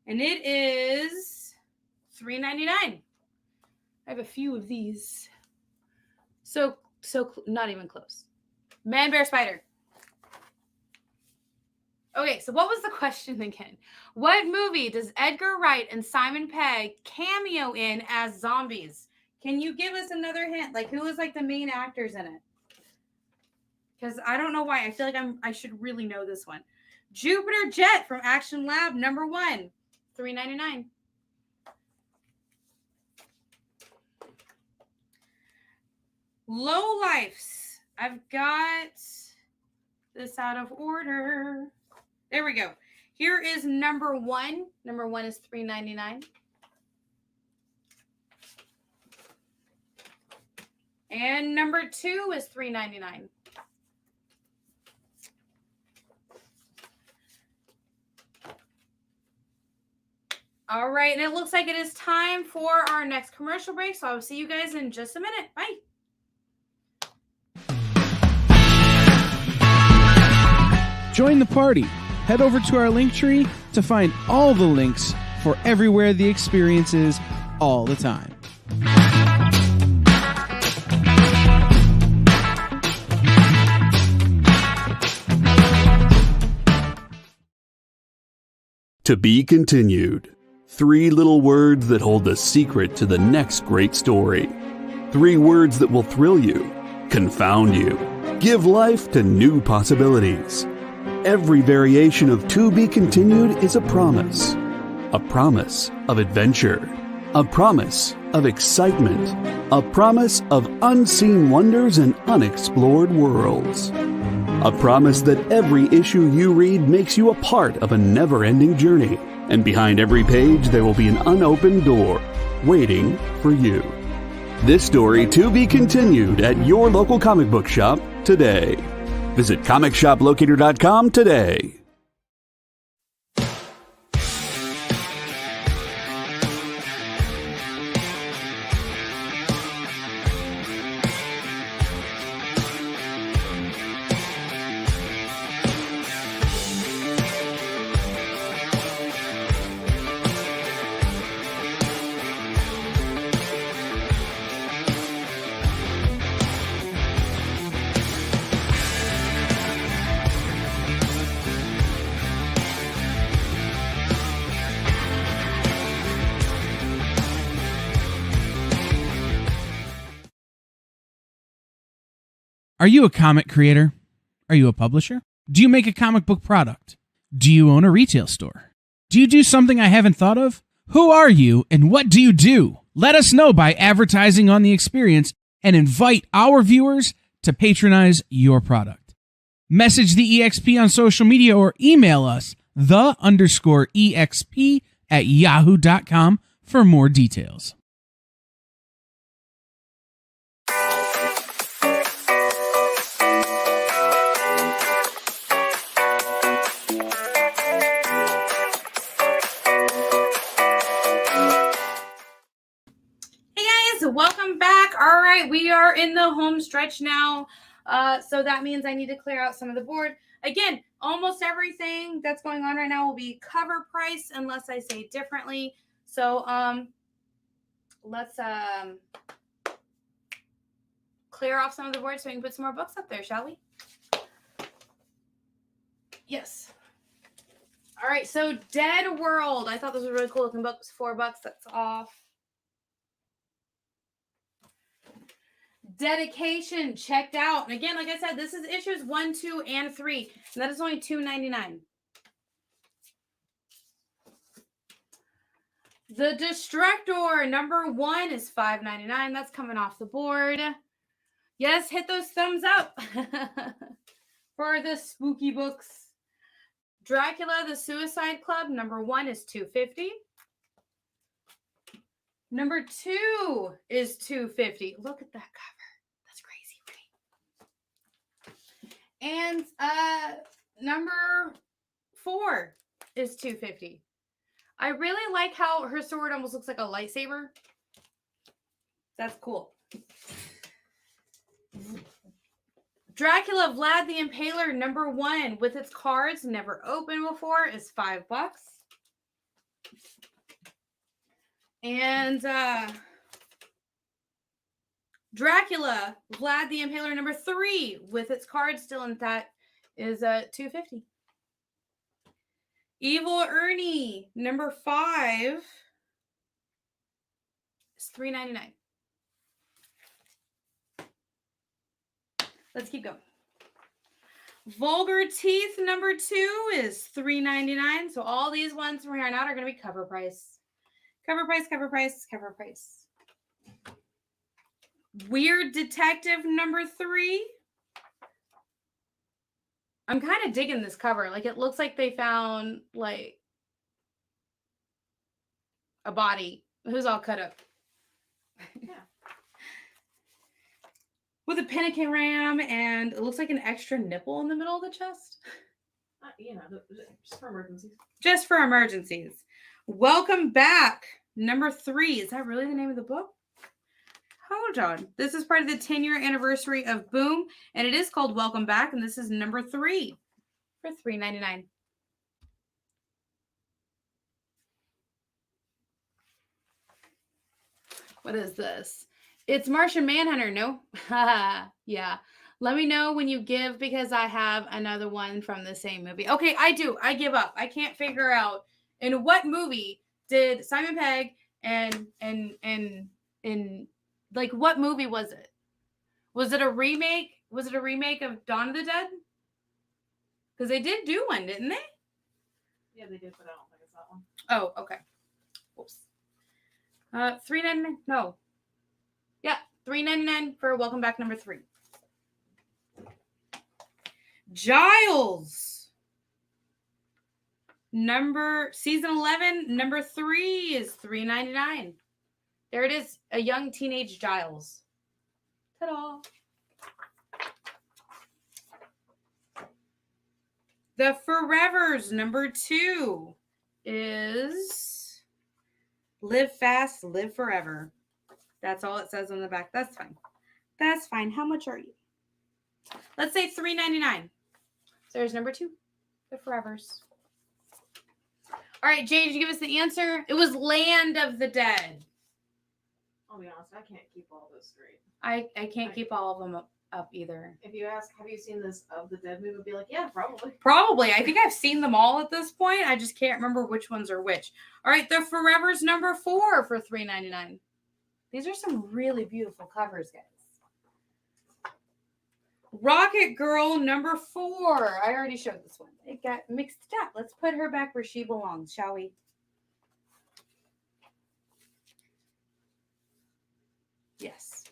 And it is $3.99. I have a few of these. So not even close. Man, Bear, Spider. Okay, so what was the question again? What movie does Edgar Wright and Simon Pegg cameo in as zombies? Can you give us another hint? Like, who is like the main actors in it? Because I don't know why. I feel like I should really know this one. Jupiter Jet from Action Lab, number 1, $3.99. Low Lifes. I've got this out of order. There we go. Here is number 1. Number 1 is $3.99. And number 2 is $3.99. All right, and it looks like it is time for our next commercial break, so I will see you guys in just a minute. Bye. Join the party. Head over to our link tree to find all the links for everywhere the experience is all the time. To be continued. 3 little words that hold the secret to the next great story. 3 words that will thrill you, confound you, give life to new possibilities. Every variation of To Be Continued is a promise of adventure, a promise of excitement, a promise of unseen wonders and unexplored worlds. A promise that every issue you read makes you a part of a never-ending journey, and behind every page there will be an unopened door waiting for you. This story to be continued at your local comic book shop today. Visit comicshoplocator.com today. Are you a comic creator? Are you a publisher? Do you make a comic book product? Do you own a retail store? Do you do something I haven't thought of? Who are you and what do you do? Let us know by advertising on the experience and invite our viewers to patronize your product. Message the EXP on social media or email us the_EXP@yahoo.com for more details. Welcome back. All right, we are in the home stretch now. So that means I need to clear out some of the board. Again, almost everything that's going on right now will be cover price unless I say differently. So let's clear off some of the board so we can put some more books up there, shall we? Yes. All right, so Dead World. I thought this was a really cool looking book. It was $4. That's off. Dedication checked out. And again, like I said, this is issues 1, 2, and 3. And that is only $2.99. The Destructor number 1 is $5.99. That's coming off the board. Yes, hit those thumbs up for the spooky books. Dracula, the Suicide Club number 1 is $2.50. Number 2 is $2.50. Look at that cover. That's crazy, right? And number 4 is $2.50. I really like how her sword almost looks like a lightsaber. That's cool. Dracula Vlad the Impaler number 1 with its cards never opened before is $5. And Dracula Vlad the Impaler number 3 with its cards still intact is $2.50. Evil Ernie number 5 is $3.99. Let's keep going. Vulgar Teeth number 2 is $3.99. So all these ones from here on out are going to be cover price. Cover price, cover price, cover price. Weird Detective number 3. I'm kind of digging this cover. Like, it looks like they found, like, a body who's all cut up. Yeah. With a pentagram, and it looks like an extra nipple in the middle of the chest. Just for emergencies. Just for emergencies. Welcome Back, number 3. Is that really the name of the book? Hold on. This is part of the 10-year anniversary of Boom, and it is called Welcome Back, and this is number 3 for $3.99. What is this? It's Martian Manhunter, no? Yeah. Let me know when you give because I have another one from the same movie. Okay, I do. I give up. I can't figure out in what movie did Simon Pegg and like what movie was it? Was it a remake? Was it a remake of Dawn of the Dead? Because they did do one, didn't they? Yeah, they did, but I don't think it's that one. Oh, okay. Oops. $3.99. No. Yeah, $3.99 for Welcome Back number 3. Giles. Season 11, number 3 is $3.99. There it is, a young teenage Giles. Ta-da. The Forevers, number 2 is Live Fast, Live Forever. That's all it says on the back. That's fine. That's fine. How much are you? Let's say $3.99. So there's number 2, The Forevers. All right, Jay, did you give us the answer? It was Land of the Dead. I'll be honest, I can't keep all this straight. I can't keep all of them up either. If you ask, have you seen this Of the Dead movie? I'd be like, yeah, probably. Probably. I think I've seen them all at this point. I just can't remember which ones are which. All right, The Forevers number 4 for $3.99. These are some really beautiful covers, guys. Rocket Girl number 4. I already showed this one. It got mixed up. Let's put her back where she belongs, shall we? Yes.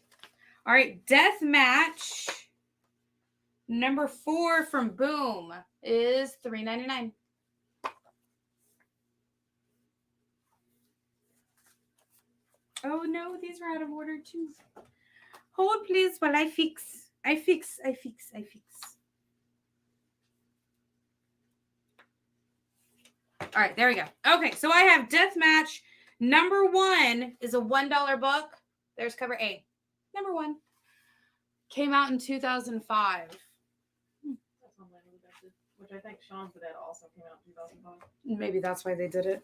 All right, Death Match number 4 from Boom is $3.99. Oh no, these are out of order too. Hold please while I fix. I fix. All right, there we go. Okay, so I have Deathmatch. Number 1 is a $1 book. There's cover A. Number 1. Came out in 2005. That's on Land of the Dead, which I think Shaun of the Dead also came out in 2005. Maybe that's why they did it.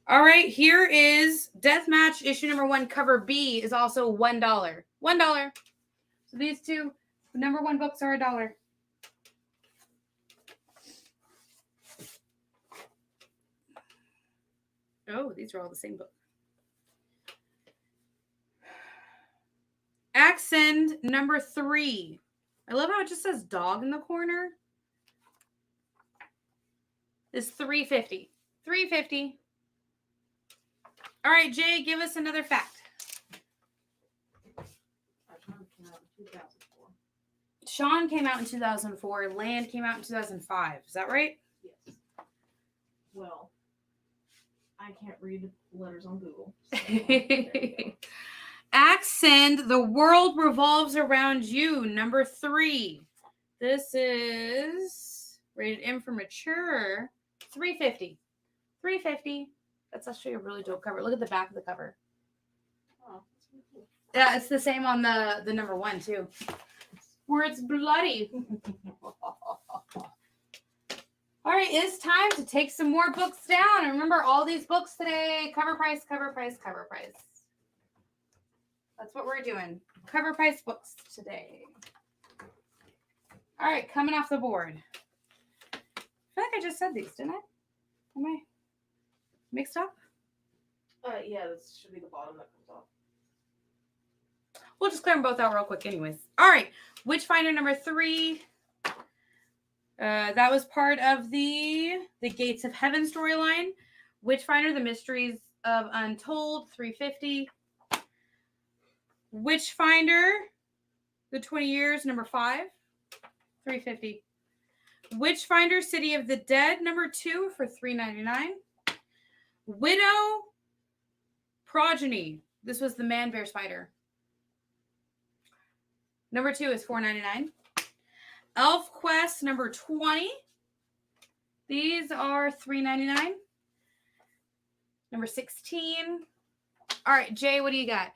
All right, here is Deathmatch issue number 1. Cover B is also $1. $1. So these two number 1 books are $1. Oh, these are all the same book. Accent number 3. I love how it just says dog in the corner. Is $3.50. $3.50. All right, Jay, give us another fact. Shaun came out in 2004. Land came out in 2005. Is that right? Yes. Well, I can't read letters on Google. Accent, The World Revolves Around You, number 3. This is Rated M for mature, $3.50. $3.50. That's actually a really dope cover. Look at the back of the cover. Oh, that's really cool. Yeah, it's the same on the number 1 too, where it's bloody. All right, it's time to take some more books down. Remember all these books today, cover price, cover price, cover price. That's what we're doing. Cover price books today. All right, coming off the board. I feel like I just said these, didn't I? Am I mixed up? Yeah, this should be the bottom that comes off. We'll just clear them both out real quick anyways. All right, Witchfinder number 3. That was part of the Gates of Heaven storyline. Witchfinder, The Mysteries of Untold, $3.50. Witchfinder, The 20 Years, number 5, $3.50. Witchfinder, City of the Dead, number 2 for $3.99. Widow Progeny. This was the Man Bear Spider. Number 2 is $4.99. Elf Quest number 20. These are $3.99. Number 16. All right, Jay, what do you got?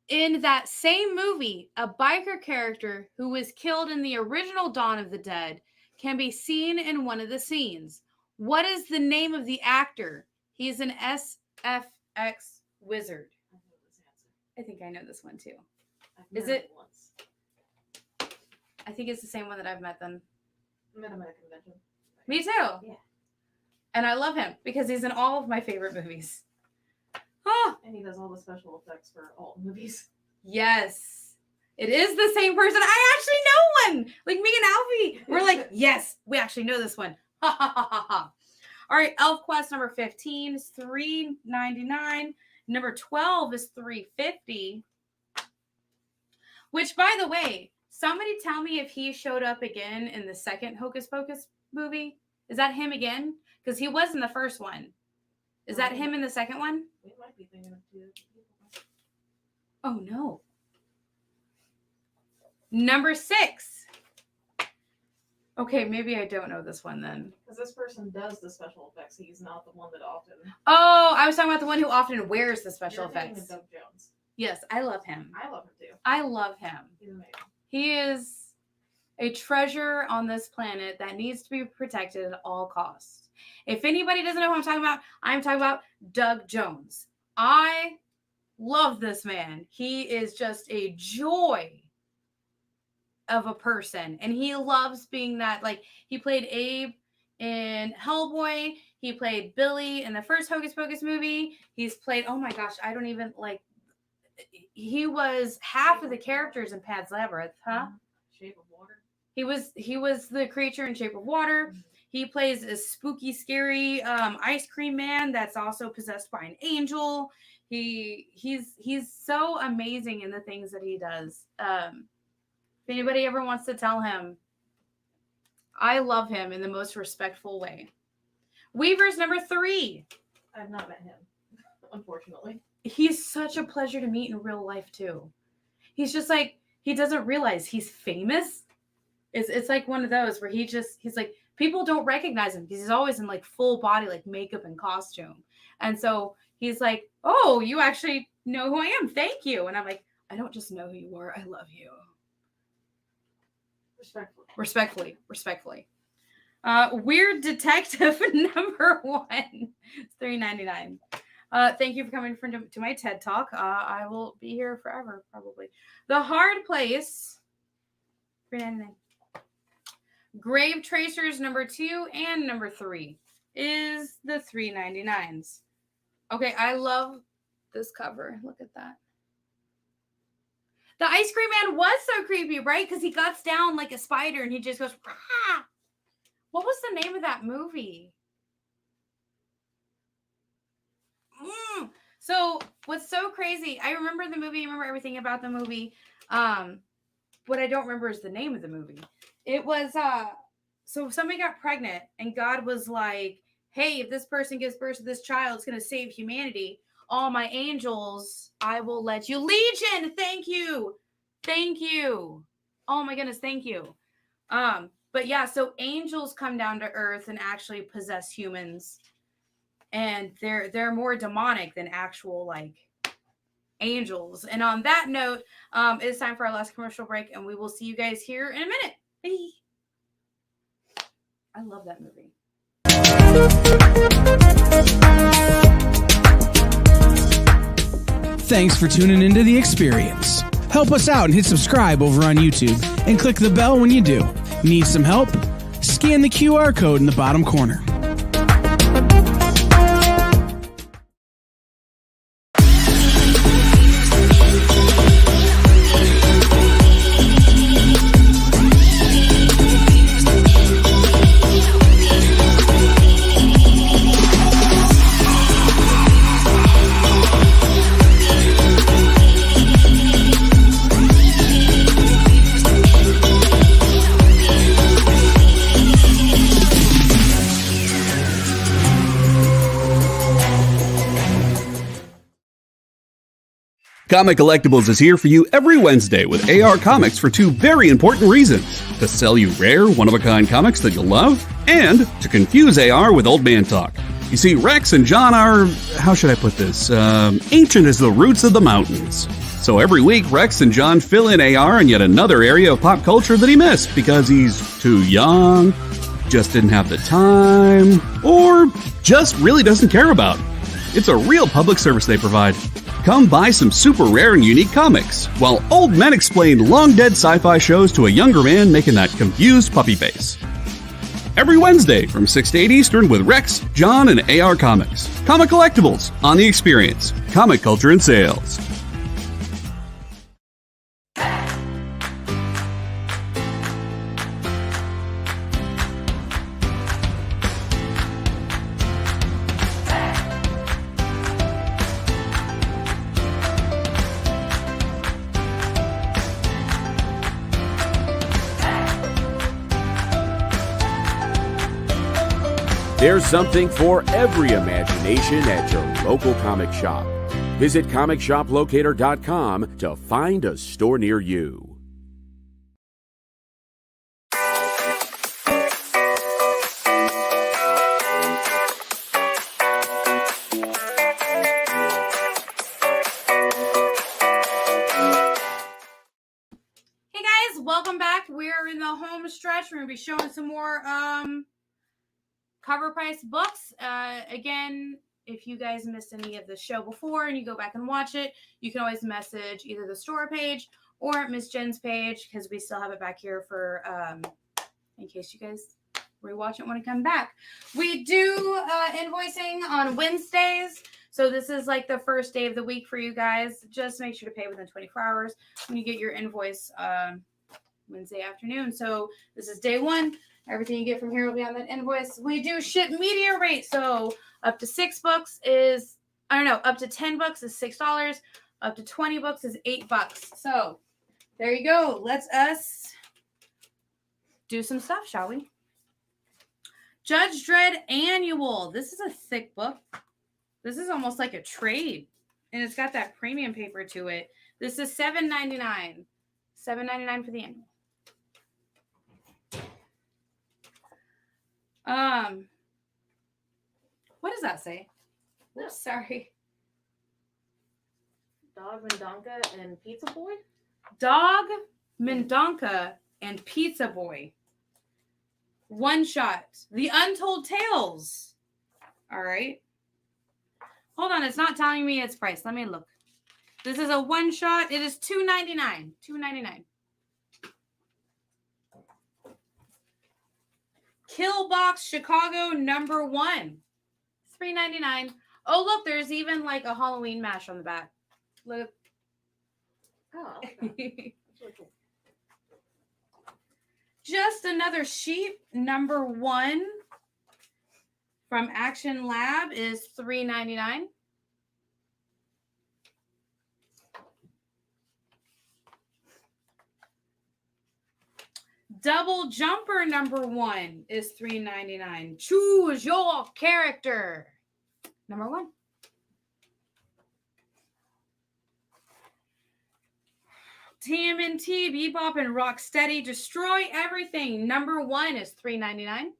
In that same movie, a biker character who was killed in the original Dawn of the Dead can be seen in one of the scenes. What is the name of the actor? He's an SFX wizard. I think I know this one too. Is it? Once. I think it's the same one that I've met then. I met him at a convention. Me too. Yeah. And I love him because he's in all of my favorite movies. Oh, And he does all the special effects for all movies. yes. It is the same person. I actually know one. Like me and Alfie. We're like, yes, we actually know this one. Ha ha ha ha ha. All right, Elf Quest number 15 is $3.99. Number 12 is $3.50. Which, by the way, somebody tell me if he showed up again in the second Hocus Pocus movie. Is that him again? Because he was in the first one. Is that him in the second one? We might be thinking of two people. Oh, no. Number 6. Okay, maybe I don't know this one then. Because this person does the special effects. He's not the one that often. Oh, I was talking about the one who often wears the special You're thinking effects. of Doug Jones. Yes, I love him. I love him too. I love him. He's amazing. He is a treasure on this planet that needs to be protected at all costs. If anybody doesn't know who I'm talking about Doug Jones. I love this man. He is just a joy of a person. And he loves being that, like, he played Abe in Hellboy. He played Billy in the first Hocus Pocus movie. He's played, oh my gosh, I don't even, like, he was half of the characters in Pan's Labyrinth, huh? Shape of Water. He was the creature in Shape of Water. He plays a spooky, scary ice cream man that's also possessed by an angel. He's so amazing in the things that he does. If anybody ever wants to tell him, I love him in the most respectful way. Weaver's number 3. I've not met him, unfortunately. He's such a pleasure to meet in real life too. He's just like, he doesn't realize he's famous. It's like one of those where he's like, people don't recognize him because he's always in like full body, like makeup and costume. And so he's like, oh, you actually know who I am. Thank you. And I'm like, I don't just know who you are. I love you. Respectfully. Weird Detective number 1. It's $3.99. Thank you for coming to my TED Talk. I will be here forever, probably. The Hard Place, $3.99. Grave Tracers number 2 and number 3 is the $3.99s. Okay, I love this cover. Look at that. The ice cream man was so creepy, right? Because he guts down like a spider and he just goes, ah! What was the name of that movie? So what's so crazy, I remember the movie, I remember everything about the movie. What I don't remember is the name of the movie. It was, so somebody got pregnant and God was like, hey, if this person gives birth to this child, it's going to save humanity. All my angels, I will let you. Legion, thank you. Oh my goodness, thank you. But But yeah, so angels come down to Earth and actually possess humans. And they're more demonic than actual like angels. And on that note, it's time for our last commercial break, and we will see you guys here in a minute. Bye. I love that movie. Thanks for tuning into The Experience. Help us out and hit subscribe over on YouTube and click the bell when you do. Need some help? Scan the QR code in the bottom corner. Comic Collectibles is here for you every Wednesday with AR Comics for two very important reasons. To sell you rare, one-of-a-kind comics that you'll love, and to confuse AR with old man talk. You see, Rex and John are, how should I put this, ancient as the roots of the mountains. So every week, Rex and John fill in AR in yet another area of pop culture that he missed because he's too young, just didn't have the time, or just really doesn't care about. It's a real public service they provide. Come buy some super rare and unique comics, while old men explain long-dead sci-fi shows to a younger man making that confused puppy face. Every Wednesday from 6 to 8 Eastern with Rex, John, and AR Comics. Comic Collectibles on The Experience. Comic culture and sales. There's something for every imagination at your local comic shop. Visit ComicShopLocator.com to find a store near you. Hey guys, welcome back. We're in the home stretch. We're going to be showing some more cover price books. Again, if you guys missed any of the show before and you go back and watch it, you can always message either the store page or Miss Jen's page, because we still have it back here for in case you guys rewatch it when it comes back. We do invoicing on Wednesdays, so this is like the first day of the week for you guys. Just make sure to pay within 24 hours when you get your invoice Wednesday afternoon. So this is day one. Everything you get from here will be on that invoice. We do ship media rate. So up to $6 is, up to $10 is $6. Up to 20 bucks is $8. So there you go. Let's us do some stuff, shall we? Judge Dredd Annual. This is a thick book. This is almost like a trade. And it's got that premium paper to it. This is $7.99. $7.99 for the annual. What does that say? Oops, sorry. Dog Mendonca and Pizza Boy? Dog Mendonca and Pizza Boy. One shot. The Untold Tales. All right. Hold on, it's not telling me its price. Let me look. This is a one shot. It is $2.99. $2.99. Killbox Chicago #1. $3.99. Oh, look, there's even like a Halloween mash on the back. Look. Oh, okay. That's really cool. Just Another Sheep #1 from Action Lab is $3.99. Double Jumper #1 is $3.99. Choose your character. #1. TMNT, Bebop, and Rocksteady, Destroy Everything. Number 1 is $3.99.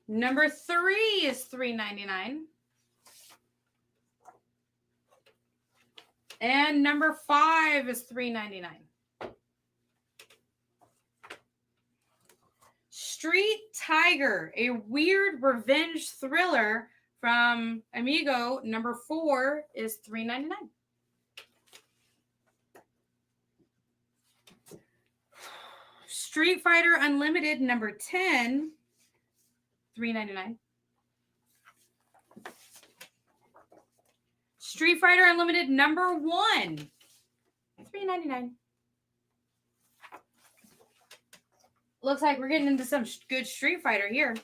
Number 3 is $3.99. And number 5 is $3.99. Street Tiger, a weird revenge thriller from Amigo. Number 4 is $3.99. Street Fighter Unlimited, number 10, $3.99. Street Fighter Unlimited number 1, $3.99. Looks like we're getting into some good Street Fighter here.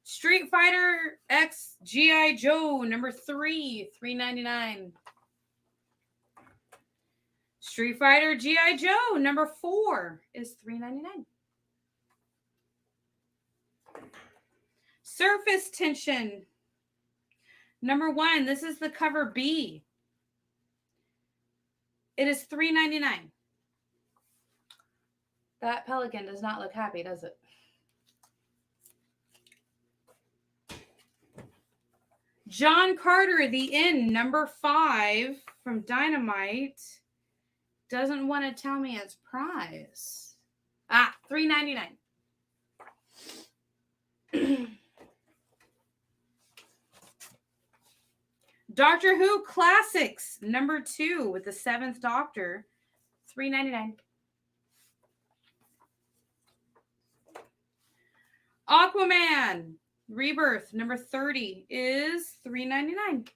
Street Fighter X G.I. Joe number 3, $3.99. Street Fighter G.I. Joe number 4 is $3.99. Surface Tension number 1. This is the cover B. It is $3.99. That pelican does not look happy, does it? John Carter, The End, number 5 from Dynamite. Doesn't want to tell me its price. $3.99. Doctor Who Classics, number 2 with the 7th Doctor, $3.99. Aquaman Rebirth, number 30 is $3.99.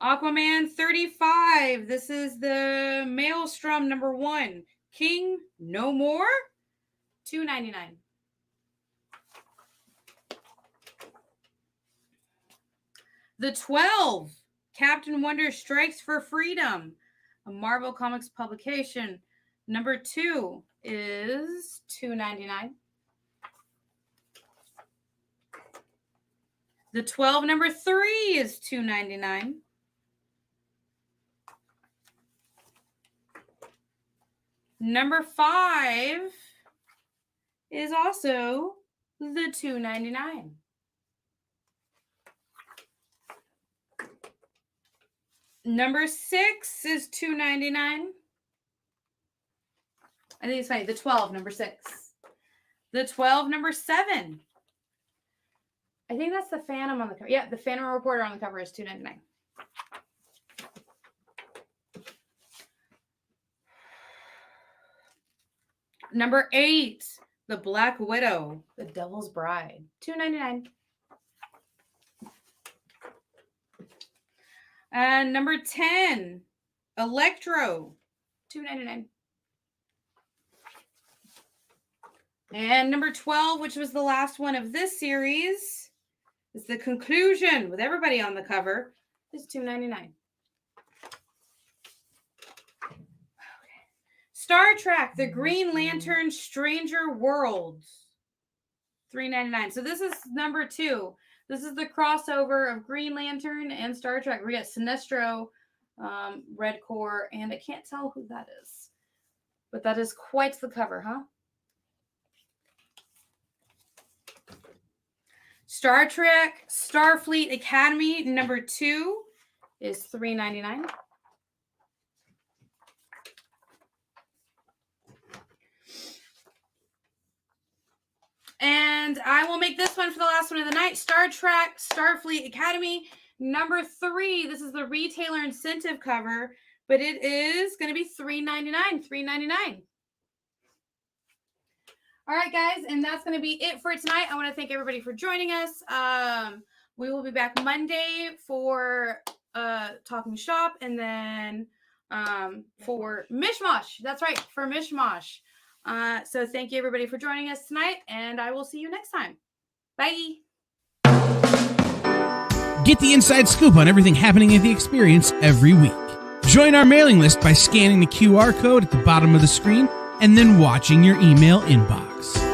Aquaman 35. This is the Maelstrom number 1. King No More, $2.99. The 12. Captain Wonder Strikes for Freedom, a Marvel Comics publication. Number 2 is $2.99. The 12 number 3 is $2.99. Number 5 is also the $2.99. Number 6 is $2.99. I think it's funny. The 12, number 6. The 12, number 7. I think that's the Phantom on the cover. Yeah, the Phantom Reporter on the cover is $2.99. Number 8, The Black Widow, The Devil's Bride, $2.99. And number 10, Electro, $2.99. And number 12, which was the last one of this series, is the conclusion with everybody on the cover, is $2.99. Star Trek, The Green Lantern Stranger Worlds, $3.99. So this is number 2. This is the crossover of Green Lantern and Star Trek. We got Sinestro, Red Core, and I can't tell who that is. But that is quite the cover, huh? Star Trek Starfleet Academy number 2 is $3.99. And I will make this one for the last one of the night. Star Trek Starfleet Academy number 3. This is the retailer incentive cover, but it is going to be $3.99. $3.99. All right, guys, and that's going to be it for tonight. I want to thank everybody for joining us. We will be back Monday for Talking Shop, and then for Mishmash. That's right, for Mishmash. So thank you, everybody, for joining us tonight, and I will see you next time. Bye. Get the inside scoop on everything happening at the experience every week. Join our mailing list by scanning the QR code at the bottom of the screen and then watching your email inbox.